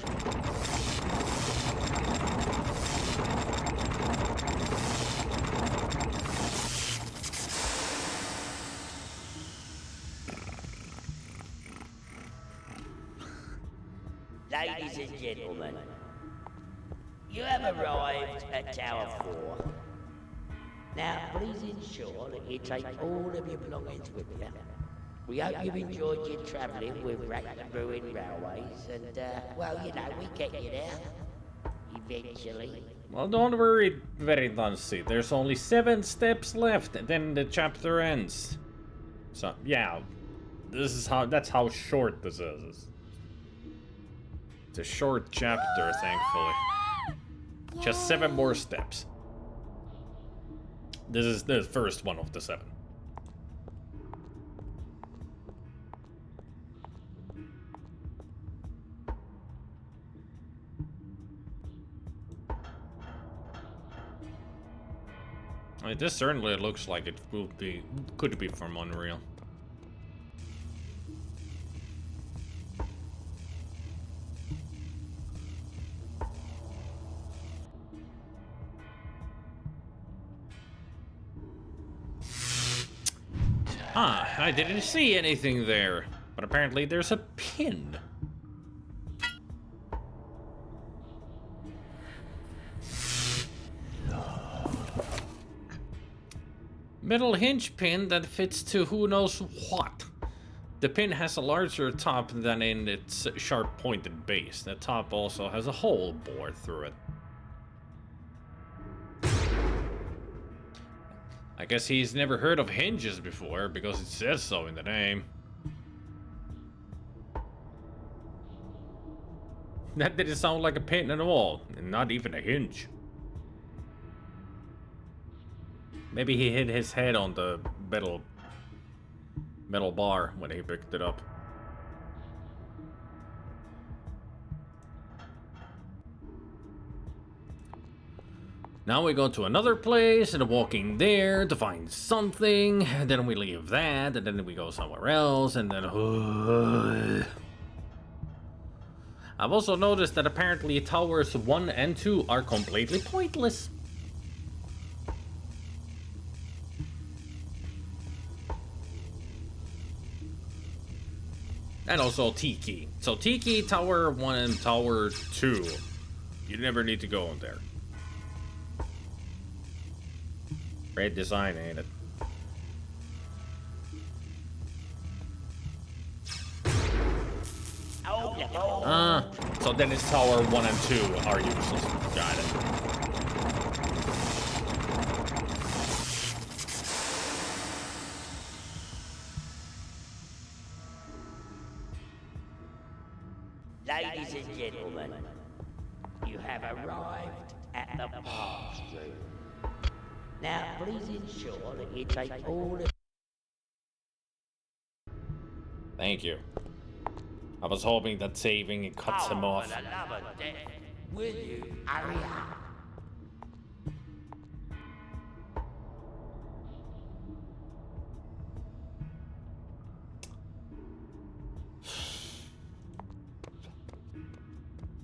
Ladies and gentlemen, you have arrived at Tower 4. Now, please ensure that you take all of your belongings with you. We hope you've enjoyed your travelling with Rack and Ruin Railways, and, well, you know, we get you there. Eventually.
Well, don't worry, Veritansi. There's only 7 steps left, and then the chapter ends. So, yeah. That's how short this is. It's a short chapter, thankfully. Just 7 more steps. This is the first one of the 7. I mean, this certainly looks like it could be from Unreal. Ah, I didn't see anything there. But apparently there's a pin. Metal hinge pin that fits to who knows what. The pin has a larger top than in its sharp pointed base. The top also has a hole bored through it. I guess he's never heard of hinges before because it says so in the name. That didn't sound like a pin at all, and not even a hinge. Maybe he hit his head on the metal bar when he picked it up. Now we go to another place and walking there to find something, and then we leave that, and then we go somewhere else, and then... I've also noticed that apparently towers 1 and 2 are completely pointless. And also Tiki. So Tiki, Tower 1 and Tower 2. You never need to go in there. Great design, ain't it? So then it's Tower 1 and 2 are useless. Got it.
Ladies and gentlemen, you have arrived at the park street. Now, please ensure that you take all of...
Thank you. I was hoping that saving it cuts him off.
For the love of death, will you hurry up?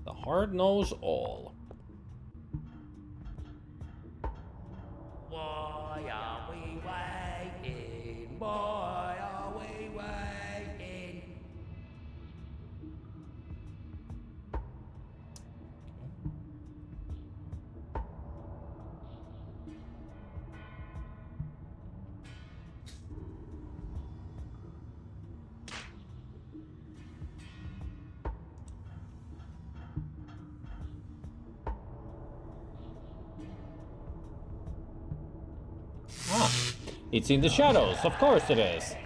The heart knows all.
Why are we waiting? Why are we waiting?
Ah, it's in the shadows. Of course it is.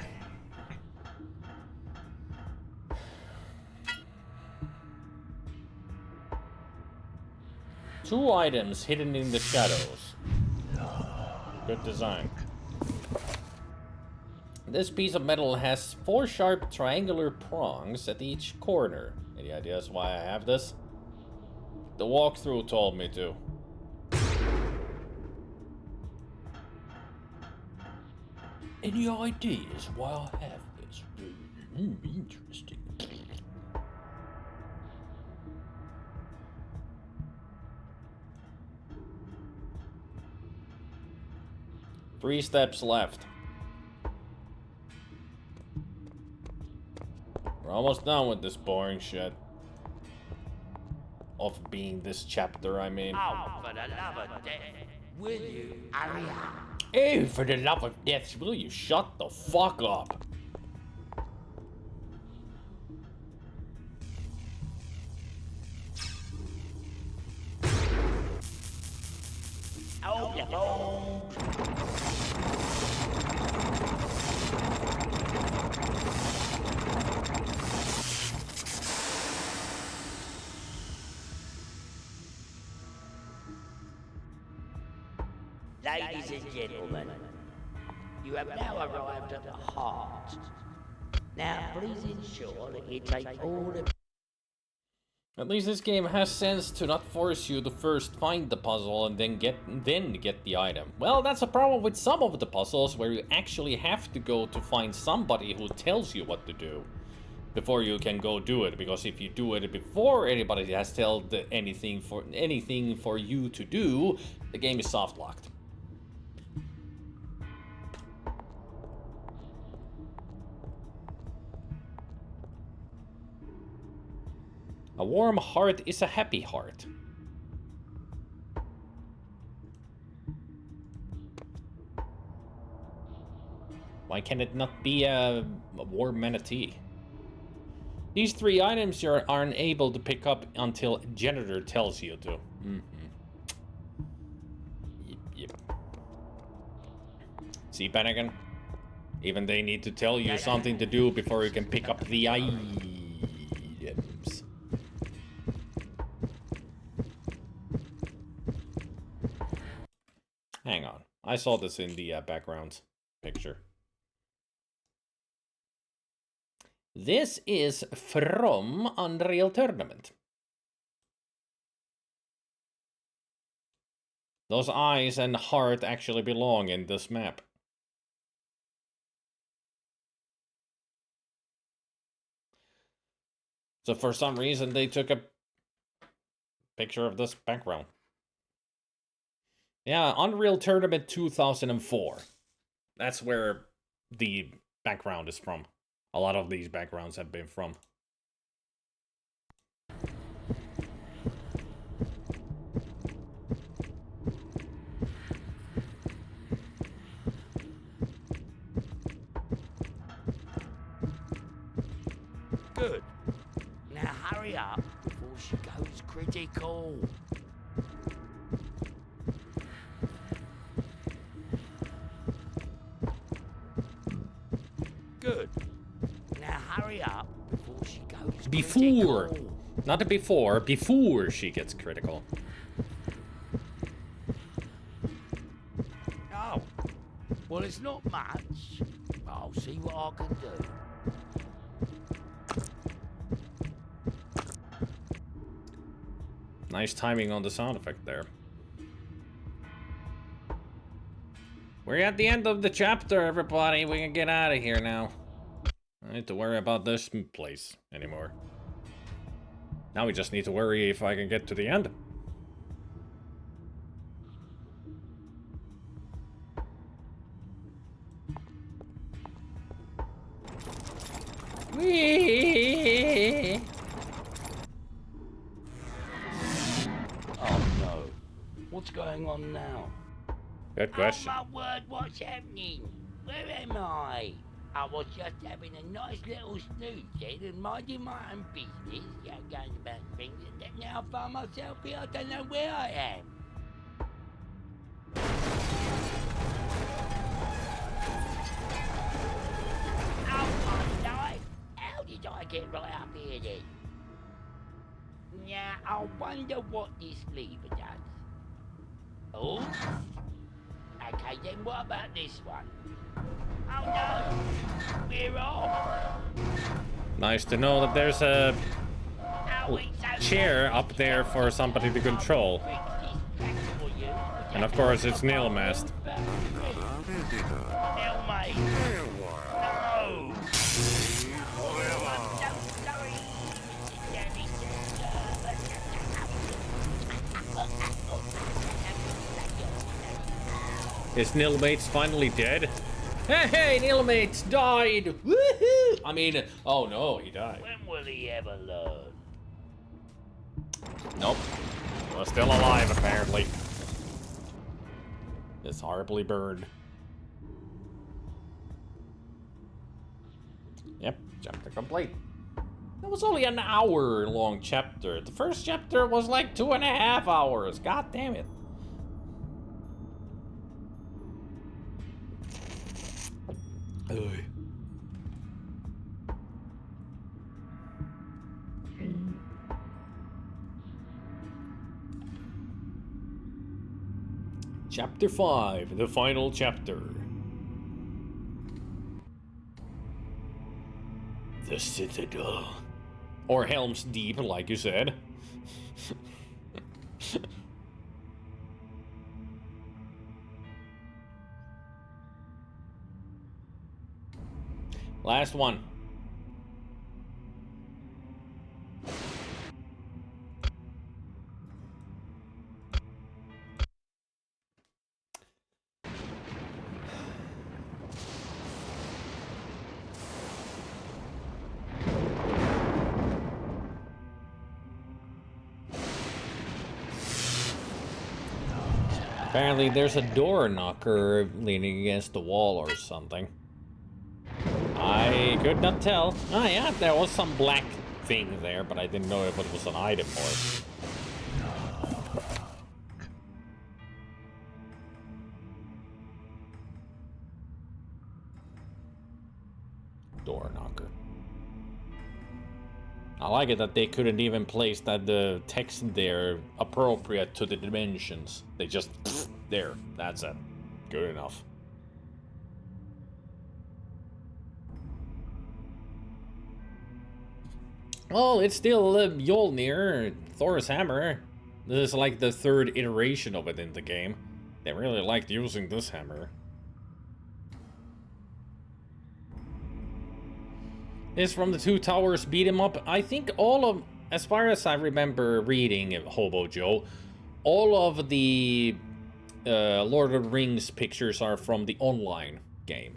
Two items hidden in the shadows. Good design. This piece of metal has 4 sharp triangular prongs at each corner. Any ideas why I have this? The walkthrough told me to. Any ideas why I have this? Interesting. 3 steps left. We're almost done with this boring shit. Of being this chapter, I mean.
Oh, for the love of death, will you hurry up?
Hey, for the love of death, will you shut the fuck up?
Oh, no. Ladies and gentlemen, you have now arrived at the heart. Now, please ensure that you take all of...
At least this game has sense to not force you to first find the puzzle and then get the item. Well, that's a problem with some of the puzzles where you actually have to go to find somebody who tells you what to do before you can go do it, because if you do it before anybody has told anything for you to do, the game is soft locked. A warm heart is a happy heart. Why can it not be a warm manatee? These 3 items you aren't able to pick up until janitor tells you to. Yep. See, Panagon? Even they need to tell you something to do before you can pick up the items. Hang on. I saw this in the background picture. This is from Unreal Tournament. Those eyes and heart actually belong in this map. So for some reason they took a picture of this background. Yeah, Unreal Tournament 2004. That's where the background is from. A lot of these backgrounds have been from.
Good. Now hurry up before she goes critical. Good. Now hurry up before she goes
Before!
critical.
Not before, before she gets critical.
Oh. Well, it's not much. I'll see what I can do.
Nice timing on the sound effect there. We're at the end of the chapter, everybody. We can get out of here now. I don't need to worry about this place anymore. Now we just need to worry if I can get to the end. Whee!
Oh no. What's going on now?
Good question.
Oh my word, what's happening? Where am I? I was just having a nice little snooze then and minding my own business, going about things, and then now I find myself here, I don't know where I am. Oh my life! How did I get right up here then? Now, I wonder what this lever does. Oh? Okay, then what about this one? Oh no! We're off!
Nice to know that there's a
Oh, it's
chair up there for somebody to control. And of course it's Nailmast.
Nailmate! No!
Is Nailmates finally dead? Hey, Nailmates died! Woohoo! I mean, oh no, he died.
When will he ever learn?
Nope. Well, still alive, apparently. It's horribly burned. Yep, chapter complete. That was only an hour-long chapter. The first chapter was like 2.5 hours. God damn it. Ugh. Chapter 5, the final chapter. The Citadel. Or Helm's Deep, like you said. Last one. Apparently there's a door knocker leaning against the wall or something. I could not tell. Ah, yeah, there was some black thing there, but I didn't know if it was an item or... Door knocker. I like it that they couldn't even place that the text there appropriate to the dimensions. They just... there, that's it. Good enough. Well, it's still Mjolnir, Thor's hammer. This is like the third iteration of it in the game. They really liked using this hammer. It's from the Two Towers beat 'em up. I think all of, as far as I remember reading Hobo Joe, all of the Lord of the Rings pictures are from the online game.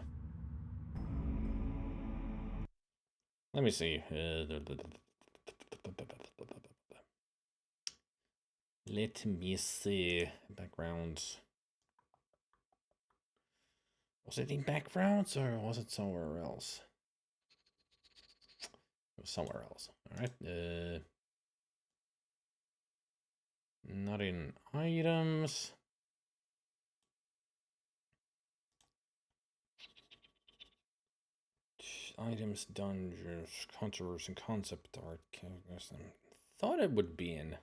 Let me see. Let me see. Backgrounds. Was it in backgrounds or was it somewhere else? It was somewhere else. Alright. Not in items. Items, dungeons, controversy, and concept art. Thought it would be in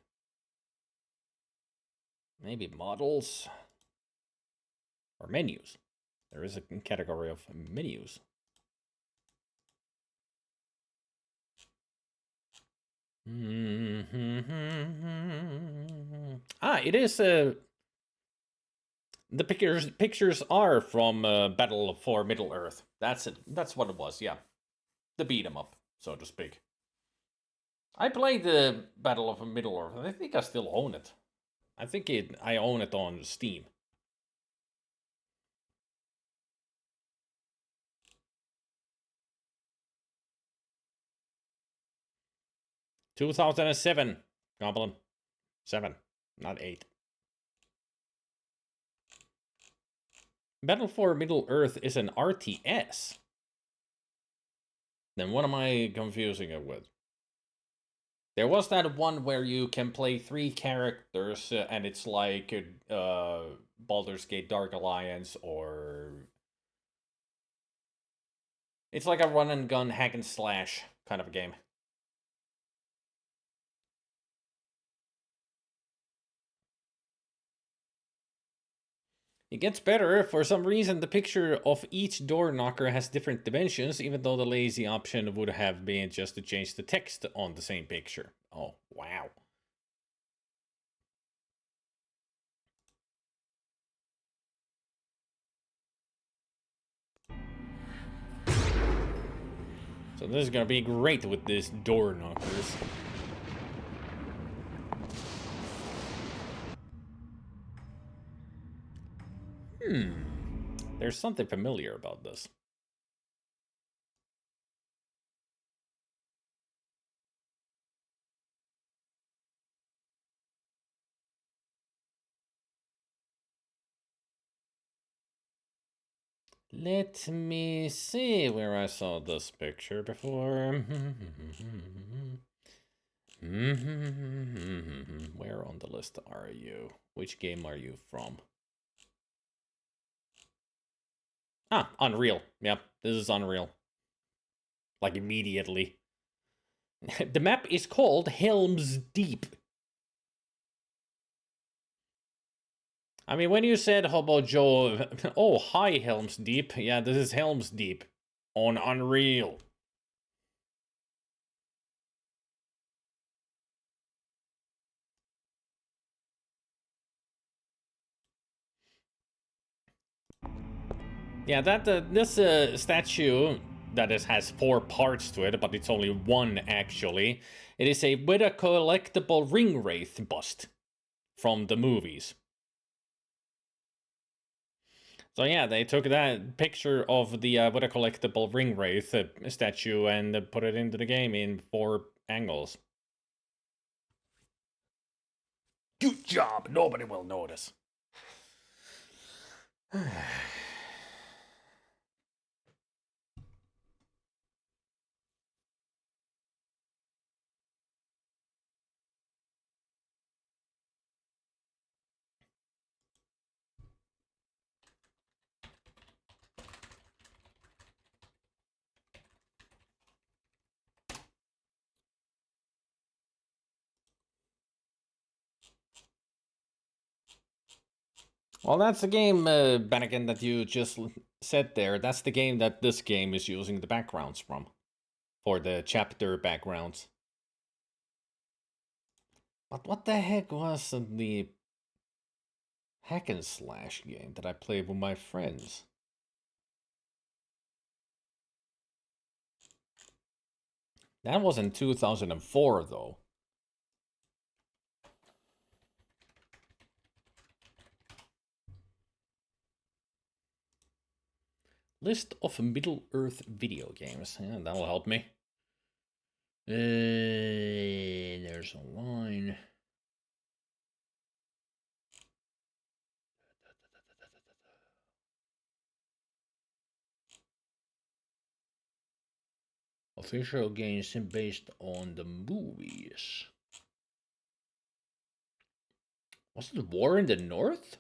maybe models or menus. There is a category of menus. Ah, it is the pictures are from Battle for Middle Earth. That's it. That's what it was. Yeah, the beat 'em up, so to speak. I played the Battle of Middle Earth, and I think I still own it. I think I own it on Steam. (2007) Goblin. 7, not 8. Battle for Middle Earth is an RTS. Then what am I confusing it with? There was that one where you can play 3 characters, and it's like Baldur's Gate Dark Alliance, or... It's like a run and gun hack and slash kind of a game. It gets better. For some reason, the picture of each door knocker has different dimensions, even though the lazy option would have been just to change the text on the same picture. Oh, wow. So this is gonna be great with these door knockers. There's something familiar about this. Let me see where I saw this picture before. Where on the list are you? Which game are you from? Ah, Unreal. Yep, this is Unreal. Like immediately. The map is called Helm's Deep. I mean, when you said Hobo Joe, oh, hi Helm's Deep. Yeah, this is Helm's Deep on Unreal. Yeah, this statue that has 4 parts to it, but it's only one actually. It is a with a collectible ring wraith bust from the movies. So yeah, they took that picture of the with a collectible ring wraith statue and put it into the game in 4 angles. Good job. Nobody will notice. Well, that's the game, Bannigan, that you just said there. That's the game that this game is using the backgrounds from. For the chapter backgrounds. But what the heck was the hack and slash game that I played with my friends? That was in 2004, though. List of Middle-earth video games. Yeah, that'll help me. There's a line. Official games based on the movies. Was it War in the North?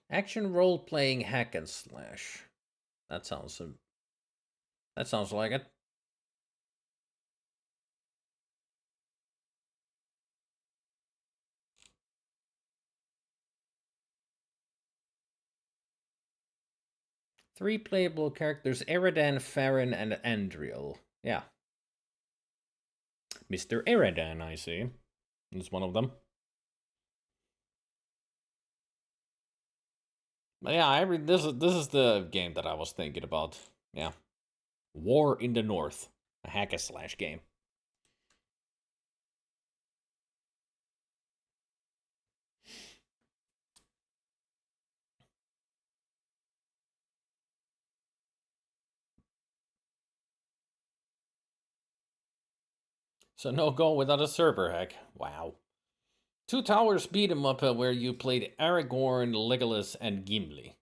Action role-playing hack and slash. That sounds like it. Three playable characters: Eridan, Farron, and Andriel. Yeah. Mr. Eridan, I see. Is one of them. But yeah, this is the game that I was thinking about. Yeah. War in the North. A hack and slash game. So no go without a server hack. Wow. Two Towers beat 'em up where you played Aragorn, Legolas, and Gimli.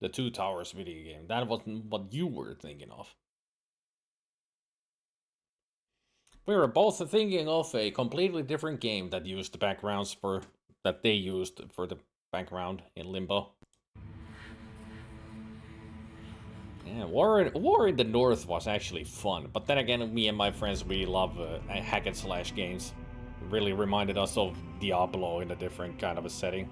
The Two Towers video game. That wasn't what you were thinking of. We were both thinking of a completely different game that used the backgrounds that they used for the background in Limbo. Yeah, War in the North was actually fun, but then again, me and my friends, we love hack and slash games. It really reminded us of Diablo in a different kind of a setting.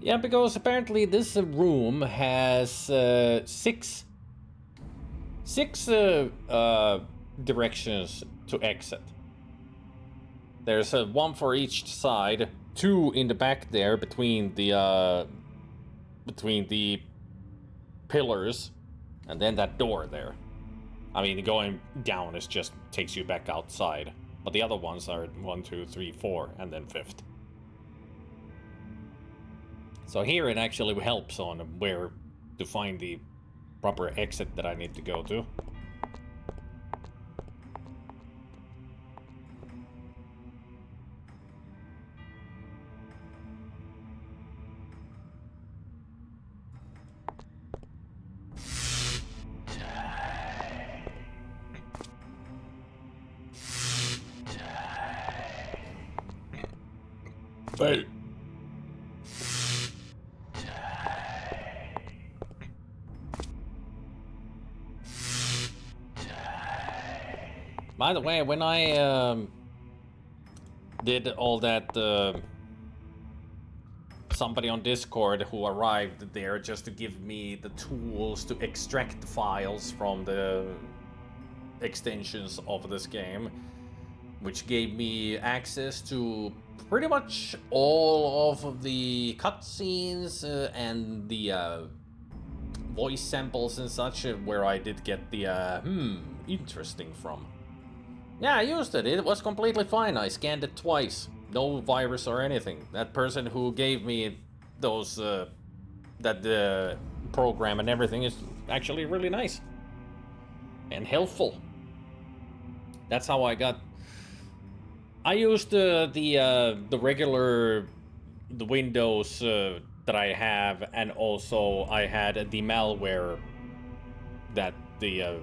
Yeah, because apparently this room has six directions to exit. There's one for each side, two in the back there between the pillars, and then that door there. I mean, going down is just takes you back outside, but the other ones are 1, 2, 3, 4, and then fifth. So here it actually helps on where to find the proper exit that I need to go to. But by the way, when I did all that, somebody on Discord who arrived there just to give me the tools to extract the files from the extensions of this game, which gave me access to pretty much all of the cutscenes and the voice samples and such, where I did get the, interesting from. Yeah, I used it. It was completely fine. I scanned it twice. No virus or anything. That person who gave me those, that program and everything is actually really nice. And helpful. That's how I got... I used the regular the Windows that I have, and also I had the malware that the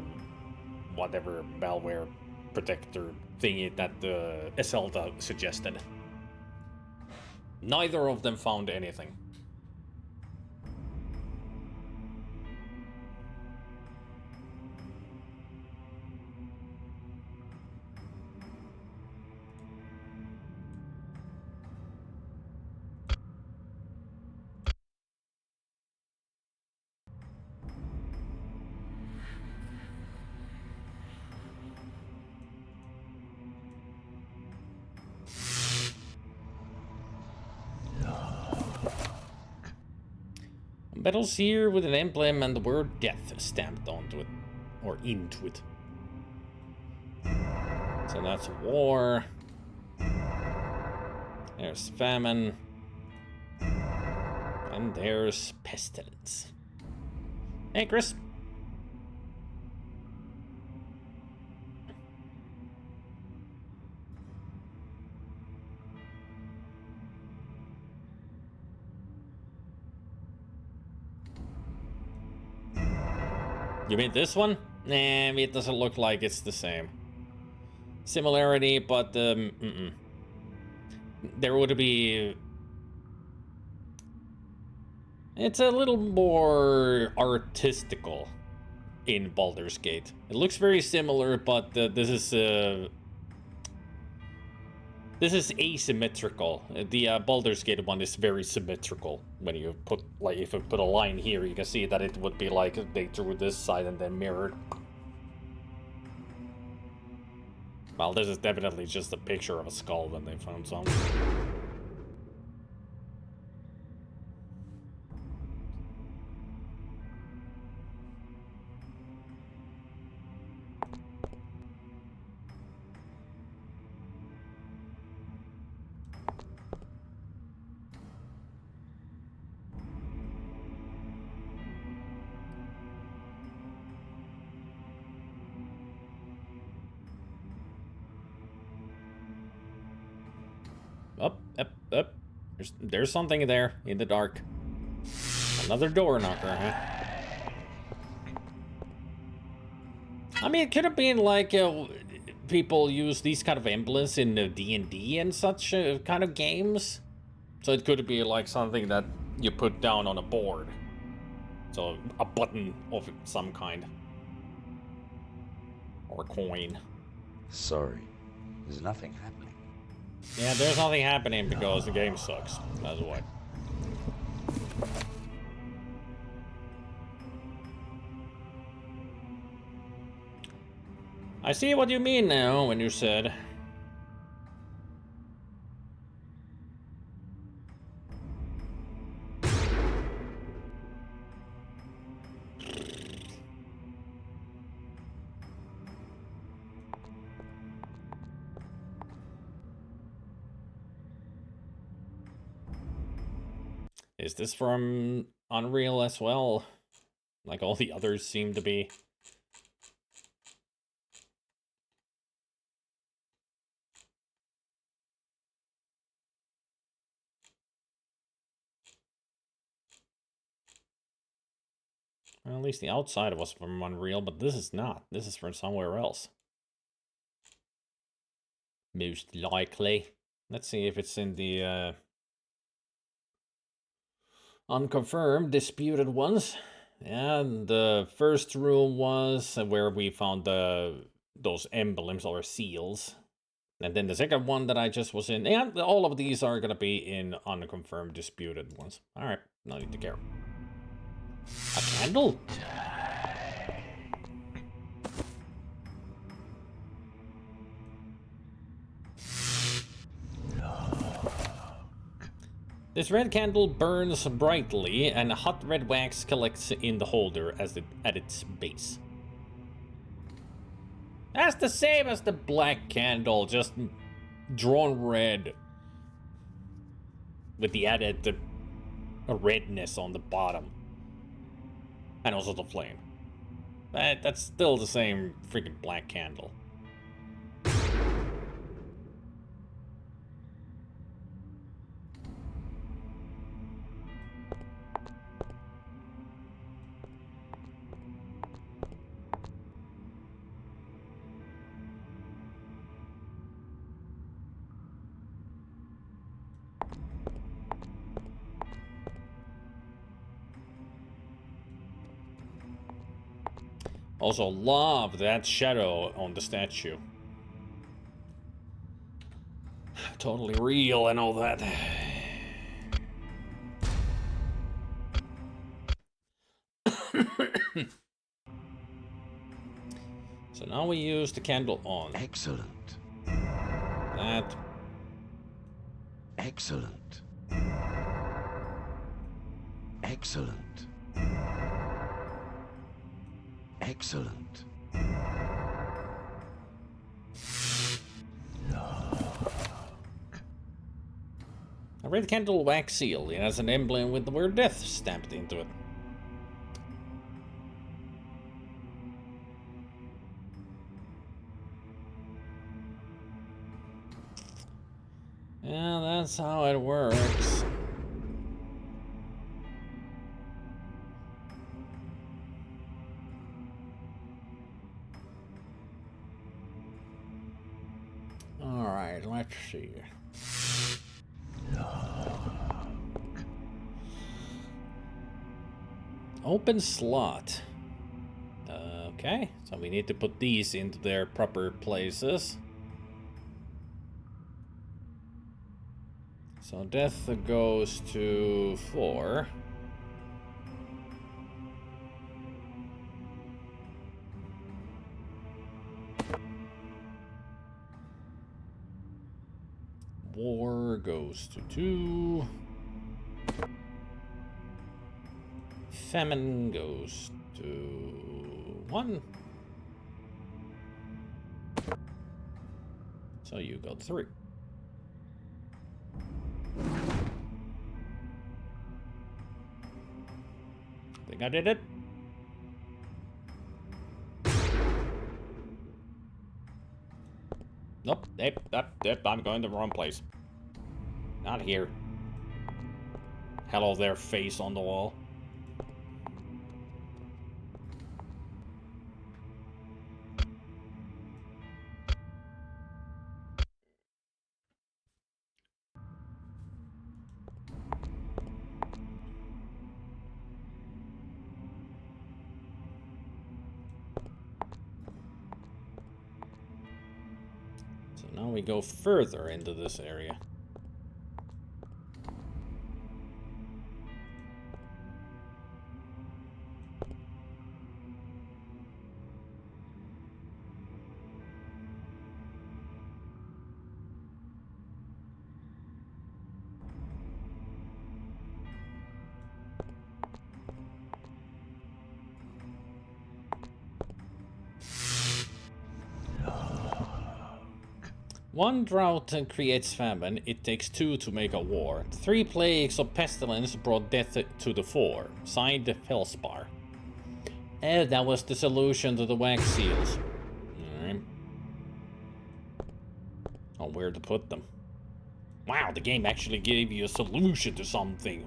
whatever malware protector thingy that Zelda suggested. Neither of them found anything. Metal seer with an emblem and the word death stamped onto it, or into it. So that's war. There's famine. And there's pestilence. Hey, Chris. You mean this one? Nah, it doesn't look like it's the same. Similarity, but there would be... It's a little more artistical in Baldur's Gate. It looks very similar, but this is asymmetrical. The Baldur's Gate one is very symmetrical. When you put, like, if you put a line here, you can see that it would be like they drew this side and then mirrored. Well, this is definitely just a picture of a skull when they found something. Up. There's something there in the dark. Another door knocker, huh? I mean, it could have been like people use these kind of emblems in D&D and such kind of games. So it could be like something that you put down on a board. So a button of some kind. Or a coin.
Sorry, there's nothing happening.
Yeah, there's nothing happening because the game sucks. That's what. I see what you mean now when you said. Is this from Unreal as well? Like all the others seem to be. Well, at least the outside was from Unreal, but this is not. This is from somewhere else. Most likely. Let's see if it's in the unconfirmed, disputed ones. And the first room was where we found those emblems or seals. And then the second one that I just was in. And all of these are going to be in unconfirmed, disputed ones. Alright, no need to care. A candle? This red candle burns brightly, and hot red wax collects in the holder at its base. That's the same as the black candle, just drawn red. With the added redness on the bottom. And also the flame. That's still the same freaking black candle. Also love that shadow on the statue. Totally real and all that. So now we use the candle on.
Excellent.
That.
Excellent. Excellent. Excellent.
A red candle wax seal. It has an emblem with the word death stamped into it. Yeah, that's how it works. Alright, let's see. Open slot. Okay, so we need to put these into their proper places. So death goes to 4. War goes to 2. Famine goes to 1. So you got 3. Think I did it? Nope, I'm going the wrong place. Not here. Hello there, face on the wall. So now we go further into this area. One drought creates famine, it takes 2 to make a war. 3 plagues of pestilence brought death to the 4. Signed the Felspar. That was the solution to the wax seals. Alright. Oh, where to put them. Wow, the game actually gave you a solution to something.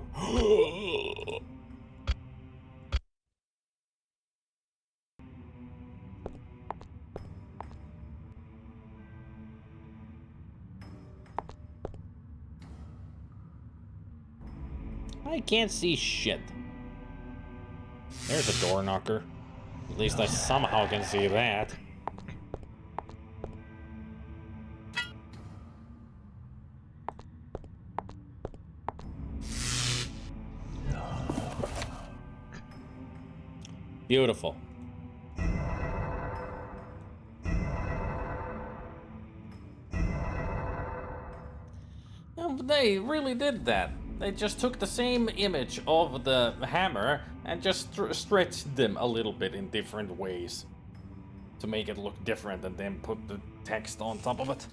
I can't see shit. There's a door knocker. At least I somehow can see that. Beautiful. No, but they really did that. They just took the same image of the hammer and just stretched them a little bit in different ways to make it look different and then put the text on top of it.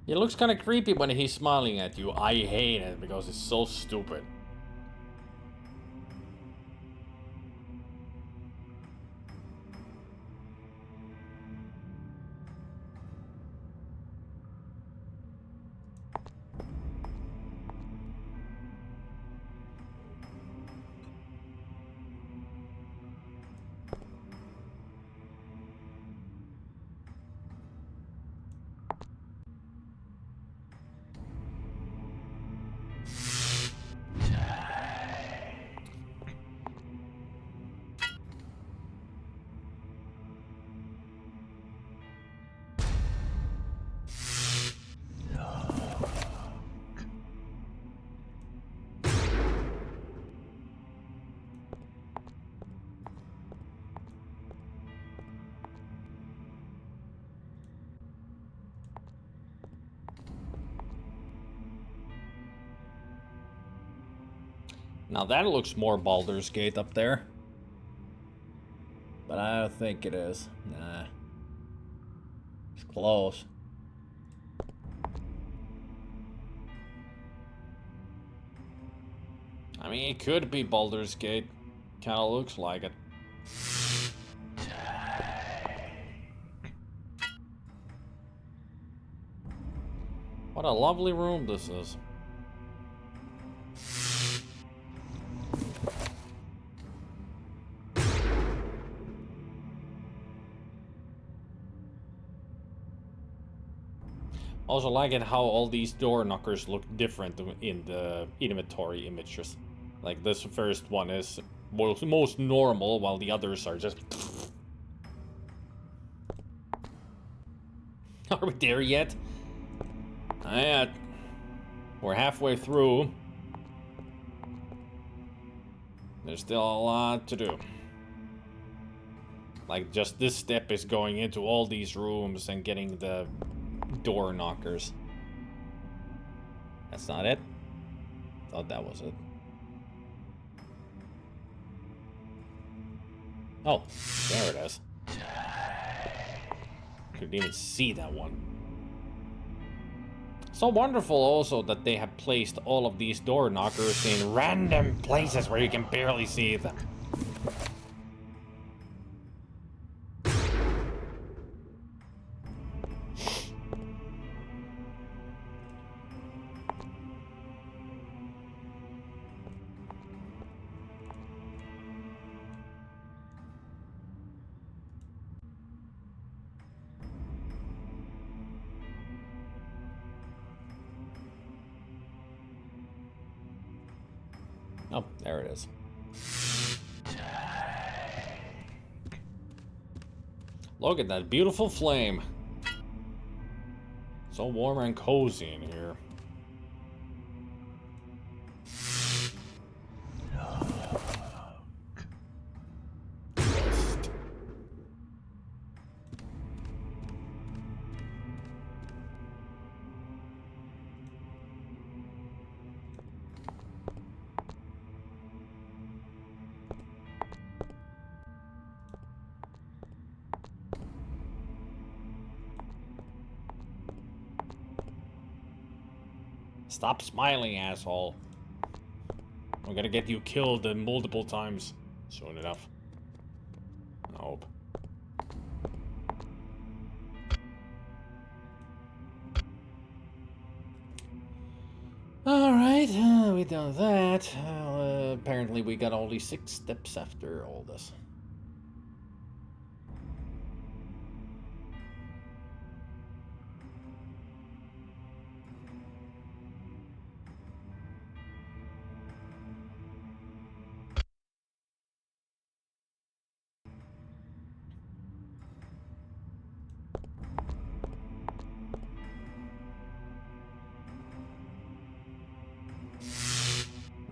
It looks kind of creepy when he's smiling at you. I hate it because it's so stupid. Now that looks more Baldur's Gate up there. But I don't think it is. Nah. It's close. I mean, it could be Baldur's Gate. Kinda looks like it. What a lovely room this is. Also like it how all these door knockers look different in the inventory images. Like this first one is most normal, while the others are just... Are we there yet? Yeah, we're halfway through. There's still a lot to do. Like just this step is going into all these rooms and getting the door knockers. That's not it? Thought that was it. Oh, there it is. Couldn't even see that one. So wonderful also that they have placed all of these door knockers in random places where you can barely see them. Oh, there it is. Look at that beautiful flame. So warm and cozy in here. Ghost. Stop smiling, asshole. I'm gonna get you killed multiple times soon enough. I hope. Alright, we done that. Apparently we got only 6 steps after all this.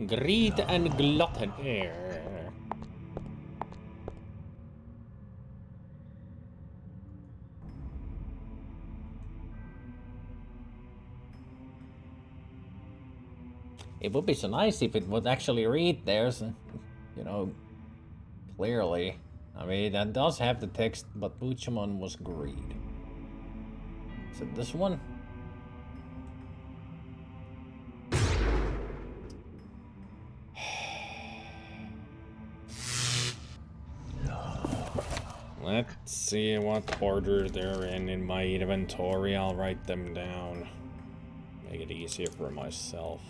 Greed and gluttony. It would be so nice if it would actually read theirs, you know, clearly. I mean, that does have the text, but Buchaman was greed. Is it this one? Let's see what order they're in my inventory. I'll write them down. Make it easier for myself.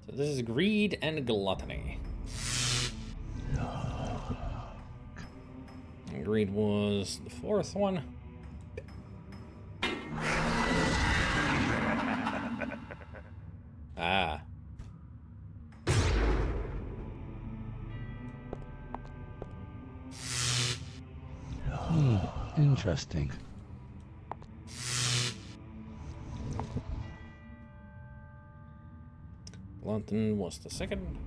So this is greed and gluttony. And greed was the fourth one. Ah.
Interesting.
Glutton was the second.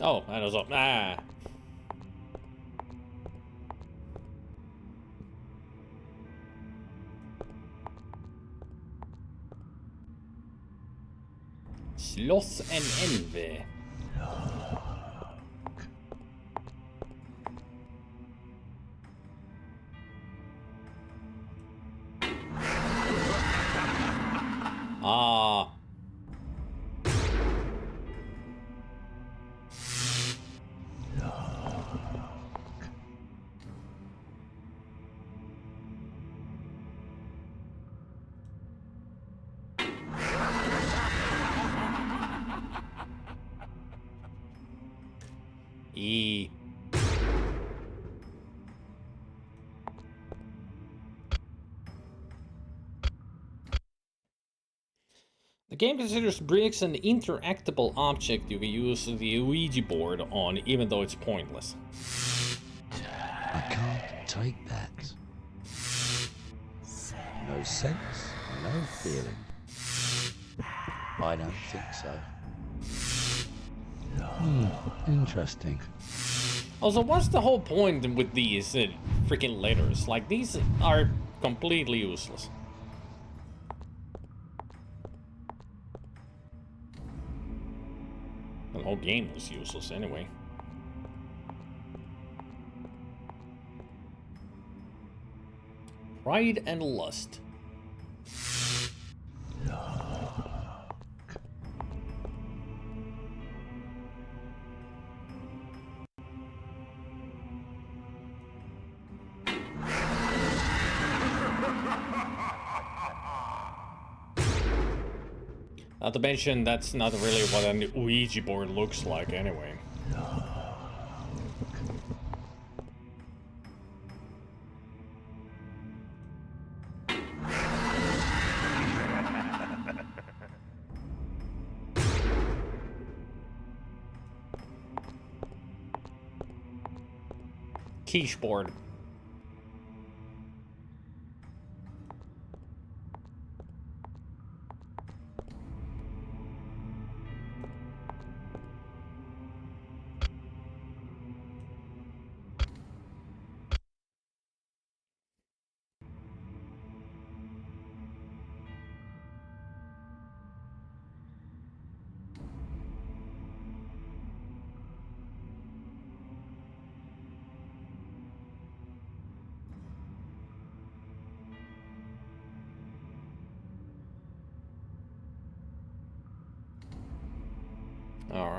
Oh, that was up. Ah. Sloth and envy. Ah. E. The game considers bricks an interactable object you can use the Ouija board on, even though it's pointless.
I can't take that. No sense, no feeling. I don't think so. Interesting.
Also, what's the whole point with these freaking letters? Like, these are completely useless. The whole game was useless anyway. Pride and lust. Not to mention, that's not really what an Ouija board looks like anyway. Quiche board.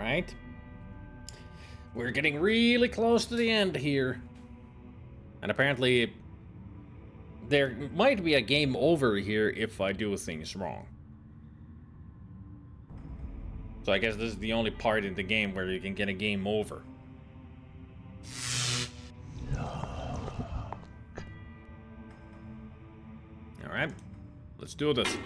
Alright. We're getting really close to the end here. And apparently, there might be a game over here if I do things wrong. So I guess this is the only part in the game where you can get a game over. Alright, let's do this.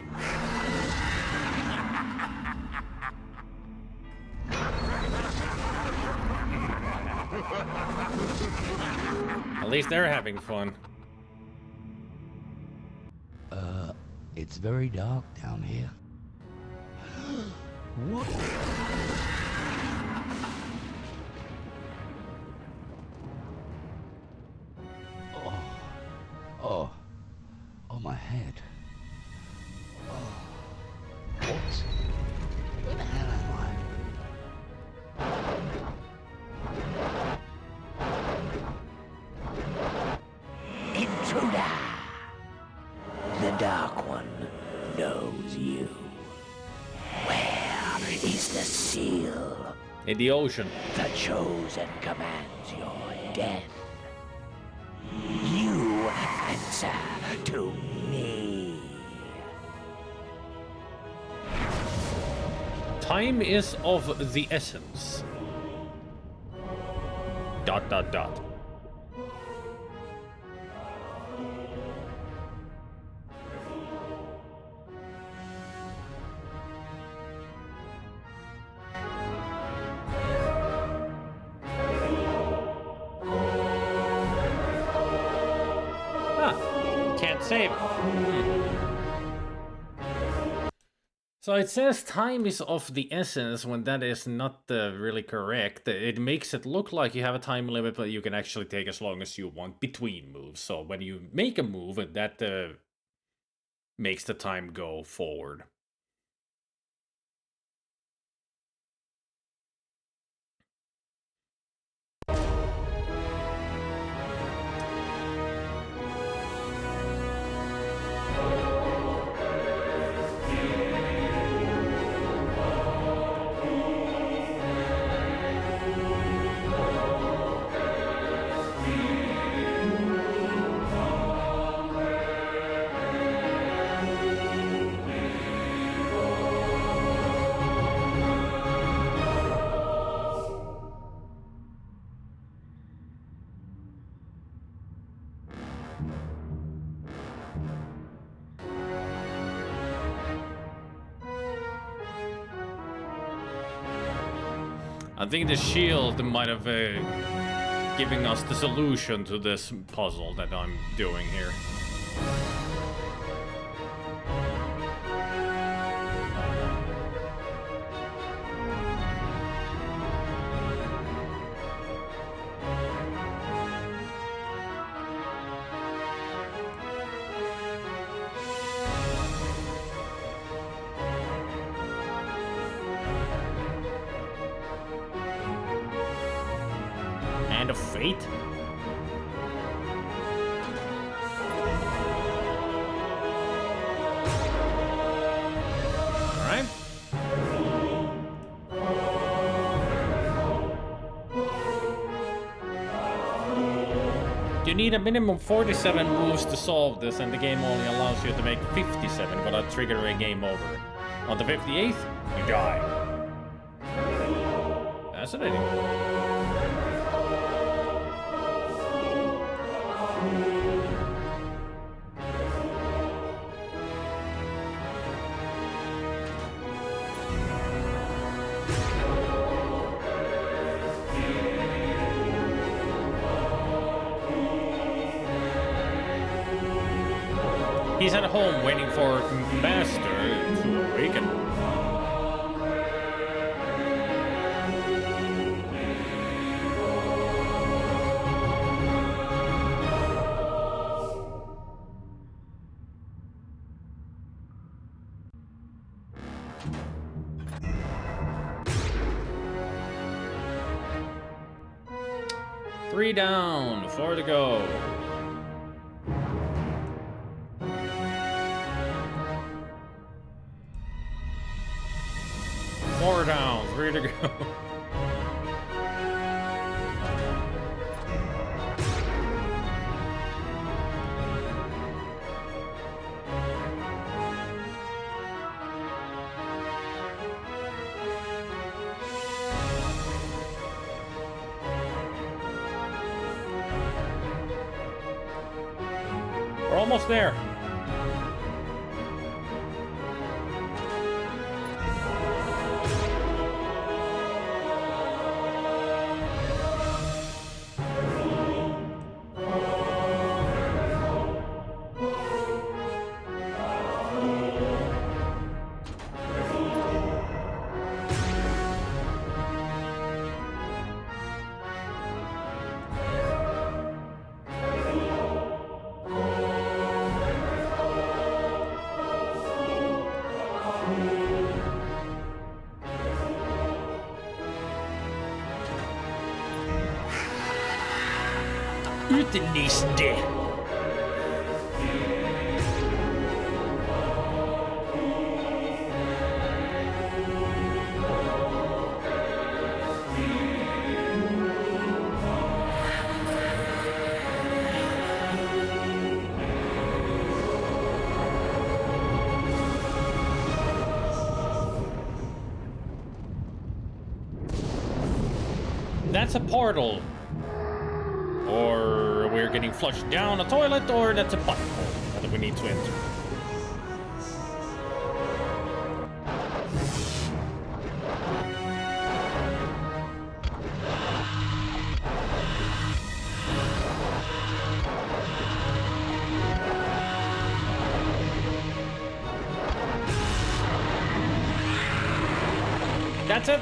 At least they're having fun.
It's very dark down here. What? Oh, my head. Oh. What? Where the hell am I?
Intruder! The Dark One knows you. Where is the seal?
In the ocean.
The Chosen commands your death. You answer to me.
Time is of the essence. ... Can't save. So it says time is of the essence when that is not really correct. It makes it look like you have a time limit, but you can actually take as long as you want between moves. So when you make a move, that makes the time go forward. I think the shield might have given us the solution to this puzzle that I'm doing here. Hand of Fate? Alright. You need a minimum 47 moves to solve this, and the game only allows you to make 57 without triggering a game over. On the 58th, you die. Fascinating. He's at home waiting for Master to awaken. Three down, 4 to go. Four down, 3 to go. almost there. Uteniste. That's a portal. Or we're getting flushed down a toilet, or that's a butthole that we need to enter. That's it.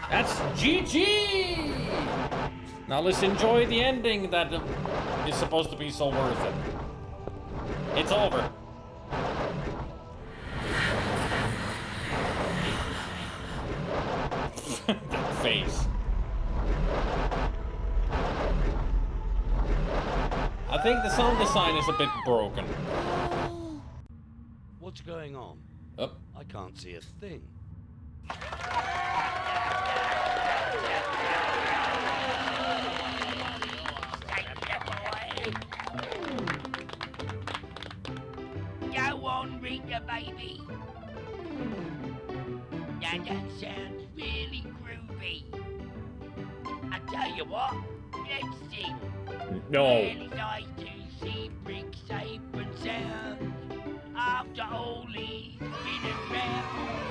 That's GG! Now let's enjoy the ending that is supposed to be so worth it. It's over. That face. I think the sound design is a bit broken.
What's going on?
Oh.
I can't see a thing.
Go on, Rita, baby. Now that sounds really groovy. I tell you what, let's sing.
No.
Really nice to see Briggs safe and sound. After all he's been around,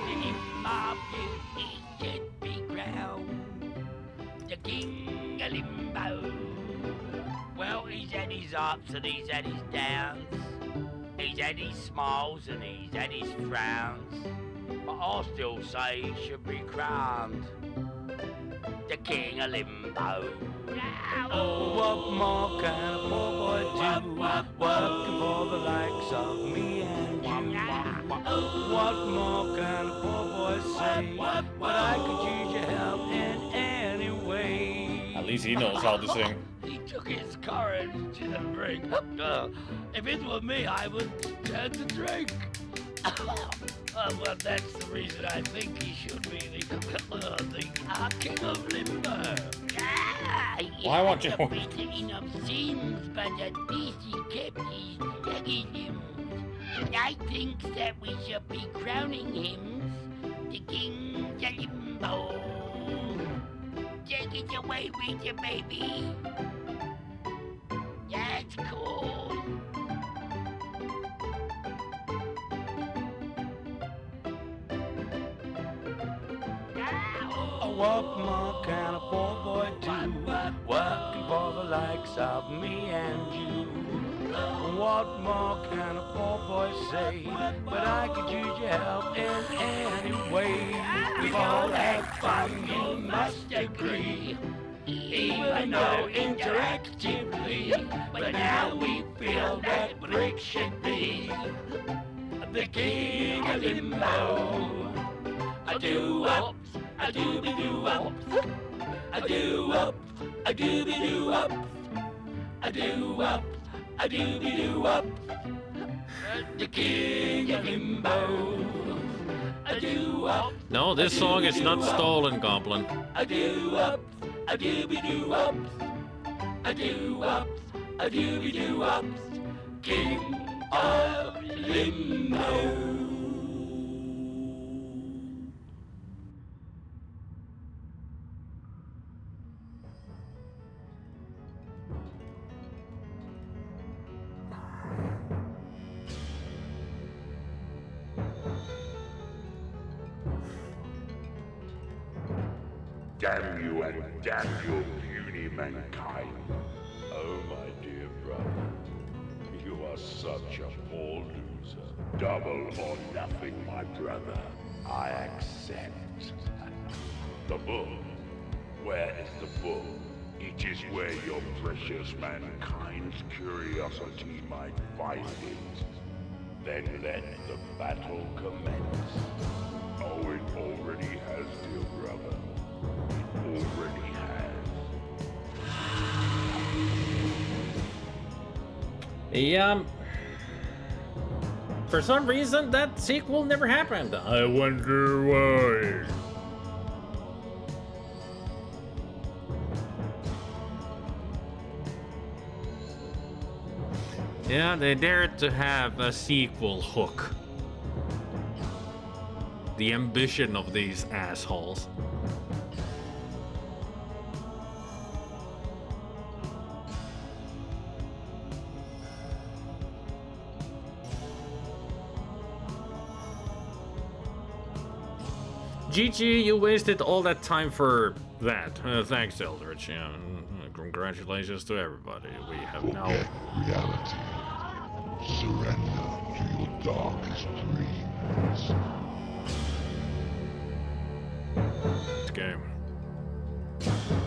and in my view he should be crowned the king of Limbo. Well, he's had his ups and he's had his downs. He's had his smiles and he's had his frowns. But I still say he should be crowned the king of Limbo.
Oh, what more can a poor boy do? Working for the likes of me and you. What more can a poor boy say? But I could use your help in any way.
At least he knows how to sing.
He took his courage to the brink. If it were me, I would turn to drink. Well, that's the reason I think he should be the king of Limbo.
Why won't you?
Enough sins, but at least he kept his leggy limbs. I think that we should be crowning him the king of Limbo. Take it away with you, baby. That's cool.
What more can a poor boy do? Working for the likes of me and you. What more can a poor boy say? But I could use your help in any way. We've all had fun, you must agree. Even though interactively, but now we feel that Brick should be the king of Limbo. A do-up, a doobie-doo-up, a do-up, a doobie-doo-up, a do-up, a doobie-doo-up, the king of Limbo. A do-up.
No, this song is not stolen, Goblin.
A do-up, a doobie-doo-up, a do-up, a doobie-doo-up, king of Limbo.
Damn you and damn your puny mankind. Oh, my dear brother, you are such a poor loser. Double or nothing, my brother. I accept. The book. Where is the book? It is where your precious mankind's curiosity might find it. Then let the battle commence. Oh, it already has, dear brother. It already has.
Yeah. For some reason, that sequel never happened. I wonder why. Yeah, they dared to have a sequel hook. The ambition of these assholes. GG, you wasted all that time for that. Thanks, Eldritch. Yeah, congratulations to everybody. We have now...
Reality. Surrender to your darkest dreams.
Game.